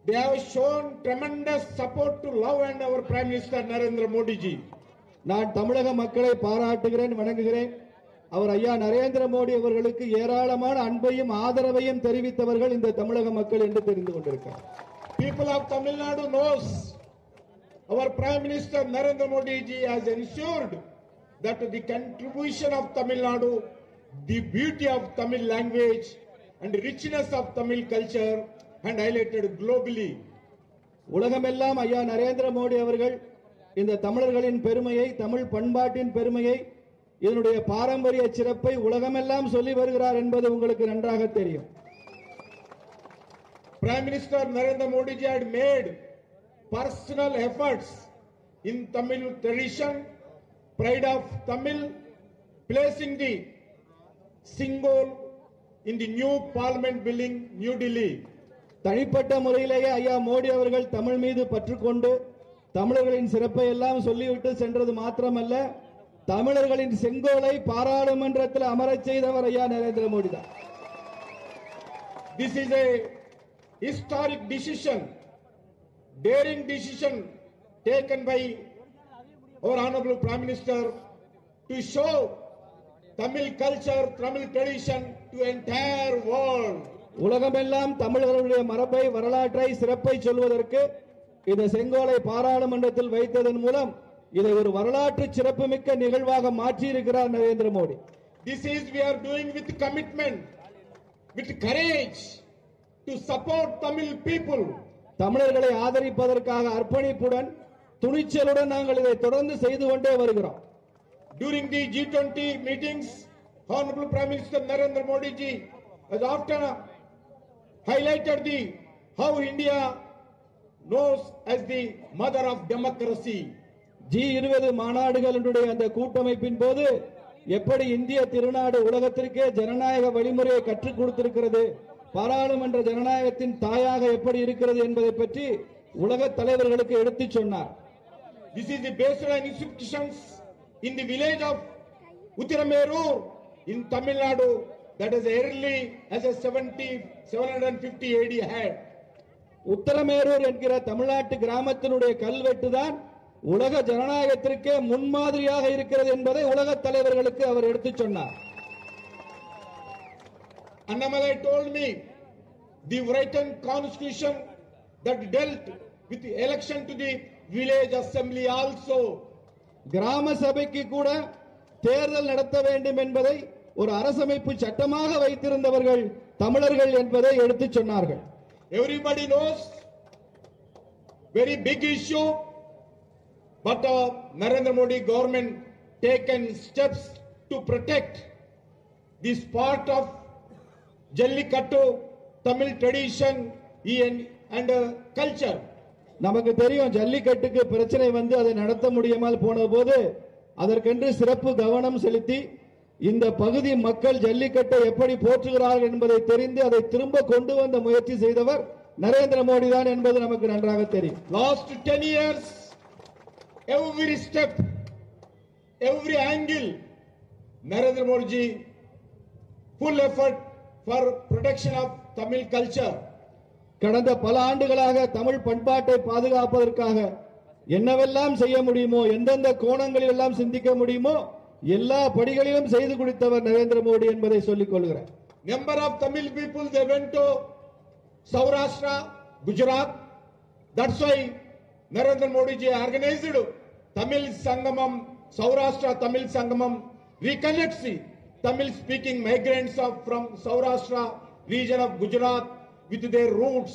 They have shown tremendous support to love and our Prime Minister Narendra Modi ji. நான் தமிழக மக்களை பாராட்டுகிறேன், வணங்குகிறேன். அவர் ஐயா நரேந்திர மோடி அவர்களுக்கு ஏராளமான அன்பையும் ஆதரவையும் தெரிவித்தவர்கள் இந்த தமிழக மக்கள் என்று தெரிந்து கொண்டிருக்கிறார். People of Tamil Nadu knows our Prime Minister Narendra Modi ji has ensured that the contribution of Tamil Nadu, the beauty of Tamil language and richness of Tamil culture and highlighted globally. உலகமெல்லாம் ஐயா நரேந்திர மோடி அவர்கள் இந்த தமிழர்களின் பெருமையை, தமிழ் பண்பாட்டின் பெருமையை, இதனுடைய பாரம்பரிய சிறப்பை உலகமெல்லாம் சொல்லி வருகிறார் என்பது உங்களுக்கு நன்றாக தெரியும். Prime Minister Narendra Modi ji had made personal efforts in Tamil tradition, pride of Tamil, placing the symbol in the new parliament building, New Delhi. தனிப்பட்ட முறையிலேயே ஐயா மோடி அவர்கள் தமிழ் மீது பற்றுக்கொண்டு தமிழர்களின் சிறப்பை எல்லாம் சொல்லிவிட்டு சென்றது மாத்திரமல்ல, தமிழர்களின் செங்கோலை பாராளுமன்றத்தில் அமரச் செய்தவர் ஐயா நரேந்திர மோடி தான். This is a historic decision, daring decision taken by our Honorable Prime Minister to show Tamil culture, Tamil tradition to entire world. உலகமெல்லாம் தமிழர்களுடைய மரபை, வரலாற்றை, சிறப்பை சொல்வதற்கு இந்த செங்கோலை பாராளுமன்றத்தில் வைத்ததன் மூலம் இதை ஒரு வரலாற்று சிறப்புமிக்க நிகழ்வாக மாற்றி இருக்கிறார் Narendra Modi. This is we are doing with commitment, with courage to support Tamil people. தமிழர்களை ஆதரிப்பதற்காக அர்ப்பணிப்புடன், துணிச்சலுடன் நாங்கள் இதை தொடர்ந்து செய்து கொண்டே வருகிறோம். During the G20 meetings, Honorable Prime Minister Narendra Modi ji has often highlighted the how India knows as the mother of democracy. G20 மாநாடுகளுடைய அந்த கூட்டமைப்பின் போது எப்படி இந்திய திருநாடு உலகத்திற்கே ஜனநாயக வழிமுறையை கற்றுக் கொடுத்திருக்கிறது, பாராளுமன்ற ஜனநாயகத்தின் தாயாக எப்படி இருக்கிறது என்பதை பற்றி உலக தலைவர்களுக்கு எடுத்துச் சொன்னார். This is the baseline institutions in the village of Uttiramerur in Tamil Nadu that is early as a 750 AD had. Uthiramerur என்கிற தமிழ்நாட்டு கிராமத்தினுடைய கல்வெட்டு தான் உலக ஜனநாயகத்திற்கே முன்மாதிரியாக இருக்கிறது என்பதை உலக தலைவர்களுக்கு அவர் எடுத்துச் சொன்னார். Annamalai told me the written constitution that dealt with the election to the village assembly also. கிராம சபைக்கு கூட தேர்தல் நடத்த வேண்டும் என்பதை ஒரு அரசமைப்பு சட்டமாக வைத்திருந்தவர்கள் தமிழர்கள் என்பதை எடுத்துச் சொன்னார்கள். Everybody knows very big issue, but Narendra Modi government taken steps to protect this part of Jallikattu, Tamil tradition and culture. நமக்கு தெரியும் ஜல்லிக்கட்டுக்கு பிரச்சனை வந்து அதை நடத்த முடியாமல் போன போது அதற்கென்று சிறப்பு கவனம் செலுத்தி இந்த பகுதி மக்கள் ஜல்லிக்கட்டை எப்படி போற்றுகிறார்கள் என்பதை தெரிந்து அதை திரும்ப கொண்டு வந்த முயற்சி செய்தவர் நரேந்திர மோடி தான் என்பது நமக்கு நன்றாக தெரியும். Last 10 years, every step, every angle, Narendra Modi ji full effort for protection of Tamil culture. கடந்த பல ஆண்டுகளாக தமிழ் பண்பாட்டை பாதுகாப்பதற்காக என்னவெல்லாம் செய்ய முடியுமோ, எந்தெந்த கோணங்களில் எல்லாம் சிந்திக்க முடியுமோ எல்லா படிகளிலும் செய்து கொடுத்தவர் நரேந்திர மோடி என்பதை சொல்லிக் கொள்கிறேன். Number of Tamil people, they went to Saurashtra, Gujarat. That's why Narendra Modi ji organized Tamil Sangamam, Saurashtra Tamil Sangamam, reconnects the Tamil speaking migrants from Saurashtra region of Gujarat with their roots.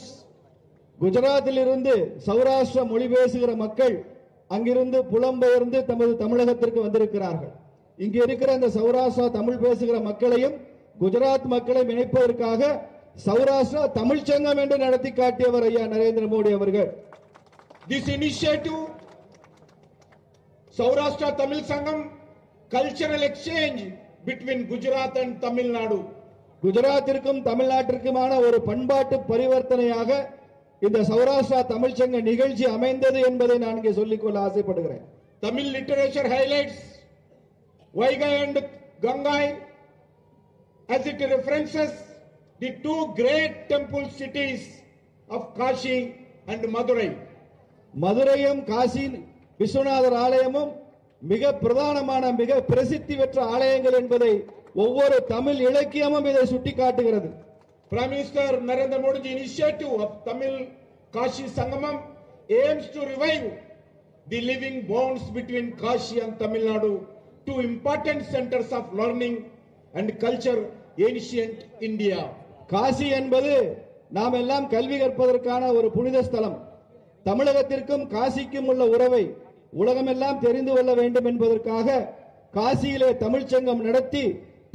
குஜராத்தில் இருந்து சௌராஷ்டிர மொழி பேசுகிற மக்கள் அங்கிருந்து புலம்பெயர்ந்து தமது தமிழகத்திற்கு வந்திருக்கிறார்கள். இங்கே இருக்கிற இந்த சௌராஷ்டிரா தமிழ் பேசுகிற மக்களையும் குஜராத் மக்களை இணைப்பதற்காக சௌராஷ்டிரா தமிழ் சங்கம் என்று நடத்தி காட்டியவர் ஐயா நரேந்திர மோடி அவர்கள். This initiative, Saurashtra Tamil Sangam, cultural exchange between Gujarat and Tamil Nadu. குஜராத்திற்கும் தமிழ்நாட்டிற்குமான ஒரு பண்பாட்டு பரிவர்த்தனையாக இந்த சௌராஷ்டிரா தமிழ் சங்க நிகழ்ச்சி அமைந்தது என்பதை நான் இங்கே சொல்லிக்கொள்ள ஆசைப்படுகிறேன். Tamil literature highlights Vaigai and Gangai as it references the two great temple cities of Kashi and Madurai. மதுரையும் Kashi Viswanathar ஆலயமும் மிக பிரதானமான மிக பிரசித்தி பெற்ற ஆலயங்கள் என்பதை ஒவ்வொரு தமிழ் இலக்கியமும் இதை சுட்டிக்காட்டுகிறது. Prime Minister Narendra Modi's initiative of Tamil Kashi Sangamam aims to revive the living bonds between Kashi and Tamil Nadu, two important centers of learning and culture ancient India. Kashi என்பது நாம் எல்லாம் கல்வி கற்பதற்கான ஒரு புனித ஸ்தலம். தமிழகத்திற்கும் காசிக்கும் உள்ள உறவை உலகமெல்லாம் தெரிந்து கொள்ள வேண்டும் என்பதற்காக காசியிலே தமிழ் சங்கம் நடத்தி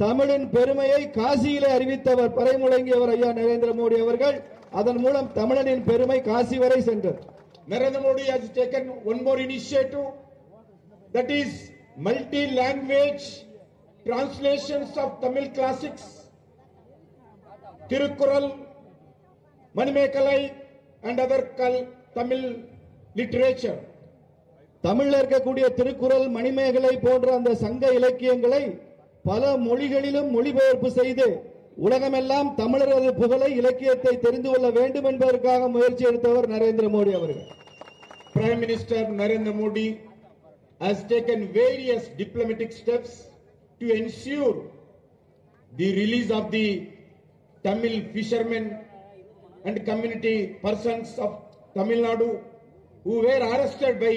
தமிழின் பெருமையை காசியிலே அறிவித்தவர் பறைமுழங்கியவர் ஐயா நரேந்திர மோடி அவர்கள். அதன் மூலம் தமிழனின் பெருமை காசி வரை சென்றது. Narendra Modi has taken one more initiative, that is multi-language translations of Tamil classics, Tirukkural, Manimekalai and other Tamil literature. தமிழ்ல இருக்கக்கூடிய திருக்குறள், மணிமேகலை போன்ற அந்த சங்க இலக்கியங்களை பல மொழிகளிலும் மொழிபெயர்ப்பு செய்து உலகமெல்லாம் தமிழரது புகழை இலக்கியத்தை தெரிந்து கொள்ள வேண்டும் என்பதற்காக முயற்சி எடுத்தவர் நரேந்திர மோடி அவர்கள். Prime Minister Narendra Modi has taken various diplomatic steps to ensure the release of the Tamil fishermen and community persons of Tamil Nadu who were arrested by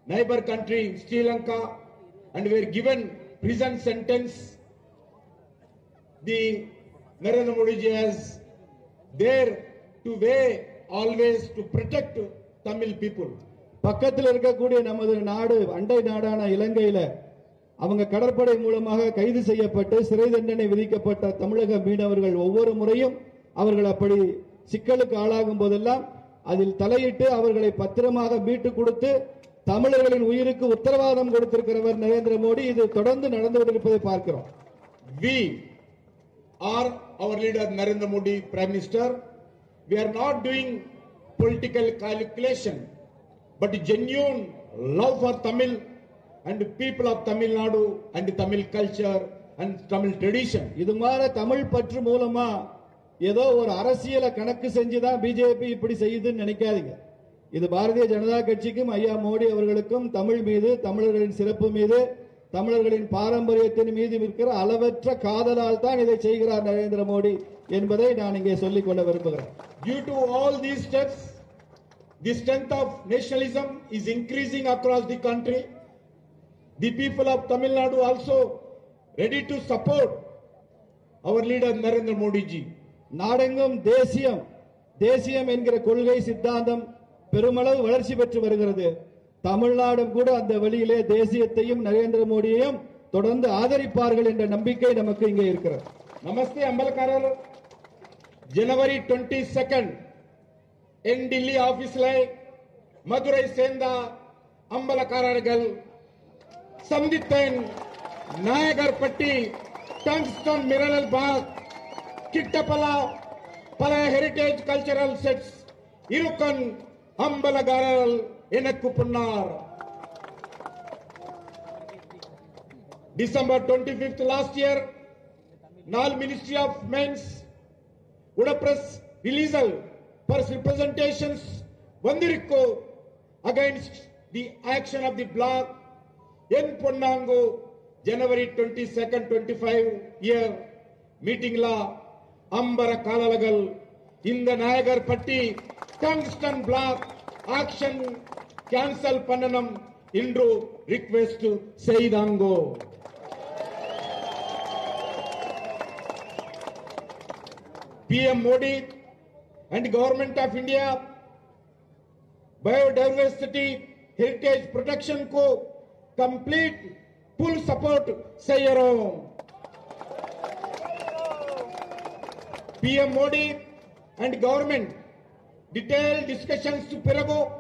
neighbor country Sri Lanka and were given prison sentence. The Narendra Modi ji has there to way always to protect Tamil people. பக்கத்தில் இருக்கக்கூடிய நமது நாடு, அண்டை நாடான இலங்கையில அவங்க கடற்படை மூலமாக கைது செய்யப்பட்டு சிறை தண்டனை விதிக்கப்பட்ட தமிழக மீனவர்கள் ஒவ்வொரு முறையும் அவர்கள் அப்படி சிக்கலுக்கு ஆளாகும் போதெல்லாம் அதில் தலையிட்டு அவர்களை பத்திரமாக மீட்டு கொடுத்து தமிழர்களின் உயிருக்கு உத்தரவாதம் கொடுத்திருக்கிறவர் நரேந்திர மோடி. இது தொடர்ந்து நடந்து கொண்டிருப்பதை பார்க்கிறோம். We are our leader Narendra Modi, Prime Minister. We are not doing political calculation, but genuine love for Tamil and people of Tamil Nadu and Tamil culture and Tamil tradition. இது மாதிரி தமிழ் பற்று மூலமா ஏதோ ஒரு அரசியலை கணக்கு செஞ்சுதான் பிஜேபி இப்படி செய்யுதுன்னு நினைக்காதீங்க. இது பாரதிய ஜனதா கட்சிக்கும் ஐயா மோடி அவர்களுக்கும் தமிழ் மீது, தமிழர்களின் சிறப்பு மீது, தமிழர்களின் பாரம்பரியத்தின் மீது இருக்கிற அளவற்ற காதலால் தான் இதை செய்கிறார் நரேந்திர மோடி என்பதை நான் இங்கே சொல்லிக் கொள்ள விரும்புகிறேன். Due to all these steps, the strength of nationalism is increasing across the country. The people of Tamil Nadu also ready to support our leader Narendra Modi ji. நாடெங்கும் தேசியம் தேசியம் என்கிற கொள்கை சித்தாந்தம் பெருமளவு வளர்ச்சி பெற்று வருகிறது. தமிழ்நாடும் கூட அந்த வழியிலே தேசியத்தையும் நரேந்திர மோடியையும் தொடர்ந்து ஆதரிப்பார்கள் என்ற நம்பிக்கை நமக்கு இங்கே இருக்கிறது. நமஸ்தே அம்பலக்காரர், ஜனவரி 22 என் டில்லி ஆபீஸ்ல மதுரை சேர்ந்த அம்பலக்காரர்கள் சந்தித்தேன். நாயகர்பட்டி, டங்ஸ்டன் மிரனல் பாக், கிட்டப்பலா, பல ஹெரிடேஜ் கல்ச்சரல் செட்ஸ் இருக்கன் அம்பலக்காரர்கள் எனக்கு பொன்னார். December 25th last year, Nal Ministry of Mines would have press releasal for representations Vandirikko against the action of the block in Ponnango, January 22nd, 25 year meeting law Ambara Kalalagal in the Nagar Patti Tungsten block action cancel Pananam Indru request to Seidango. PM Modi and Government of India Biodiversity Heritage Protection को complete full support செய்யறோம். PM Modi and government detailed discussions to Pirago,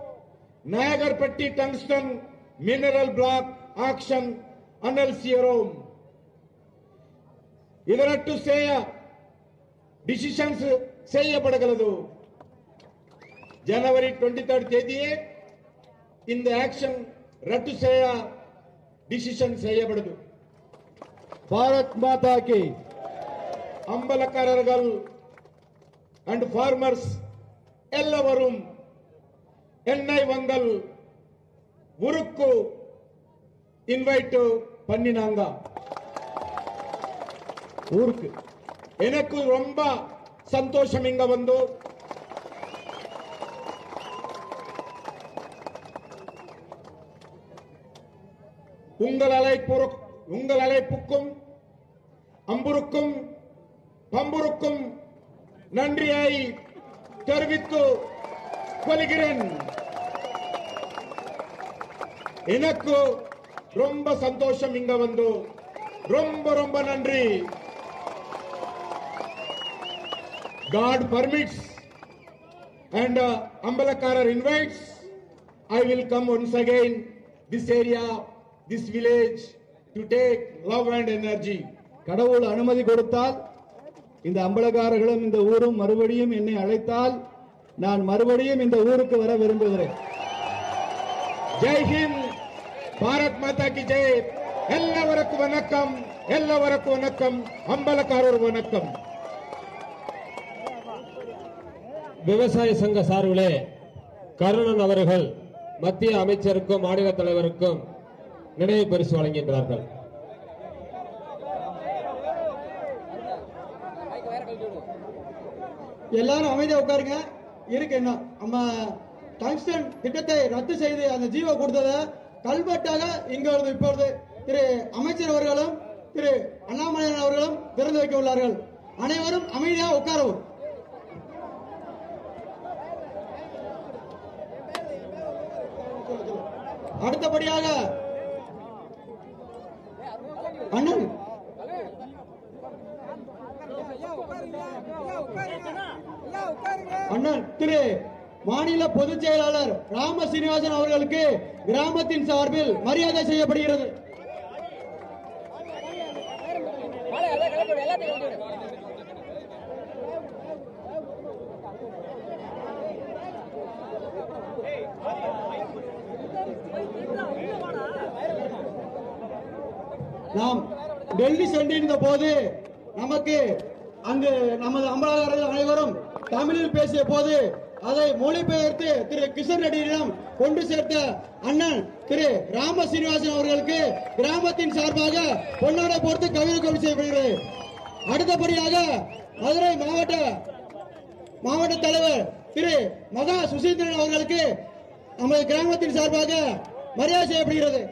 Nagarpatti tungsten mineral block auction NLC Rome. Idarattu Seya decisions Seyapadagadu. January 23rd Tediye in the action Rattu Seya decision Seyapadadu. Bharat Mata ki Ambalakkarargal and farmers Ellavarum Ennai Vangal Vurukku invite Panninanga ஊருக்கு எனக்கு ரொம்ப சந்தோஷம் இங்க வந்து உங்கள் அழைப்புக்கும் அம்புருக்கும் பம்புருக்கும் நன்றியை தெரிவித்துக் கொள்கிறேன். எனக்கு ரொம்ப சந்தோஷம் இங்க வந்து ரொம்ப ரொம்ப நன்றி. God permits and Ambalakkarar invites, I will come once again this area, this village to take love and energy. கடவுள் அனுமதி கொடுத்தால் இந்த அம்பலக்காரர்களும் இந்த ஊரும் மறுபடியும் என்னை அழைத்தால் நான் மறுபடியும் இந்த ஊருக்கு வர விரும்புகிறேன். ஜெய் ஹிந்த், பாரத் மாதா கி ஜெய். எல்லாவருக்கும் வணக்கம், எல்லாவருக்கும் வணக்கம், அம்பலக்காரர் வணக்கம். விவசாய சங்க சார்பிலே கருணன் அவர்கள் மத்திய அமைச்சருக்கும் மாநில தலைவருக்கும் நினைவு பரிசு வழங்குகின்றார்கள். எல்லாரும் அமைதியா உட்காருங்க. இருக்கு என்ன நம்ம டங்ஸ்டன் திட்டத்தை ரத்து செய்து அந்த ஜீவோ கொடுத்ததை கல்வெட்டாக இங்கு இப்பொழுது திரு அமைச்சர் அவர்களும் திரு அண்ணாமலையார் அவர்களும் திறந்து வைக்க உள்ளார்கள். அனைவரும் அமைதியாக உட்காரவும். அடுத்தபடியாக அண்ணன் திரு மாநில பொதுச் செயலாளர் ராம சீனிவாசன் அவர்களுக்கு கிராமத்தின் சார்பில் மரியாதை செய்யப்படுகிறது. நாம் டெல்லி சென்றிருந்த போது நமக்கு அங்கு நமது அம்பலக்காரர்கள் அனைவரும் தமிழில் பேசிய போது அதை மொழிபெயர்த்து திரு கிஷன் ரெட்டியிடம் கொண்டு சேர்த்த அண்ணன் திரு ராம சீனிவாசன் அவர்களுக்கு கிராமத்தின் சார்பாக பொன்னாடை போர்த்து கௌரவம் செய்யப்படுகிறது. அடுத்தபடியாக மதுரை மாவட்ட தலைவர் திரு மகா சுசீந்திரன் அவர்களுக்கு நமது கிராமத்தின் சார்பாக மரியாதை செய்யப்படுகிறது.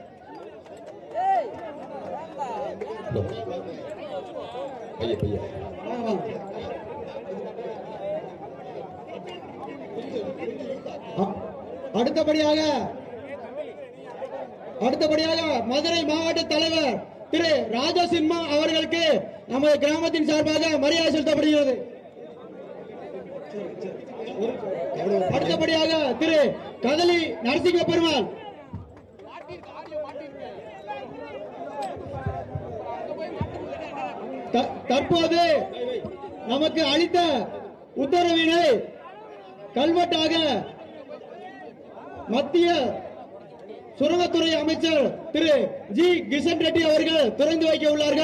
அடுத்தபடியாக மதுரை மாவட்ட தலைவர் திரு ராஜசிம்மா அவர்களுக்கு நமது கிராமத்தின் சார்பாக மரியாதை செலுத்தப்படுகிறது. அடுத்தபடியாக திரு கதலி நரசிங்க பெருமாள், தற்போது நமக்கு அளித்த உத்தரவினை கல்வெட்டாக மத்திய சுரங்கத்துறை அமைச்சர் திரு ஜி கிஷன் ரெட்டி அவர்கள் திறந்து வைக்க உள்ளார்கள்.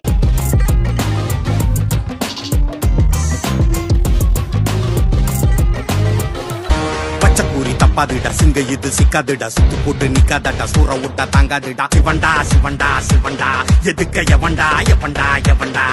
பச்சைக்கூறி தப்பாதுடா, சிங்க இது சிக்காதுடா, சுத்து போட்டு நிக்காதடா, சூற விட்டா தாங்காதுடா, சிவண்டா சிவண்டா சிவண்டா, எதுக்க எவண்டா எவண்டா எவண்டா.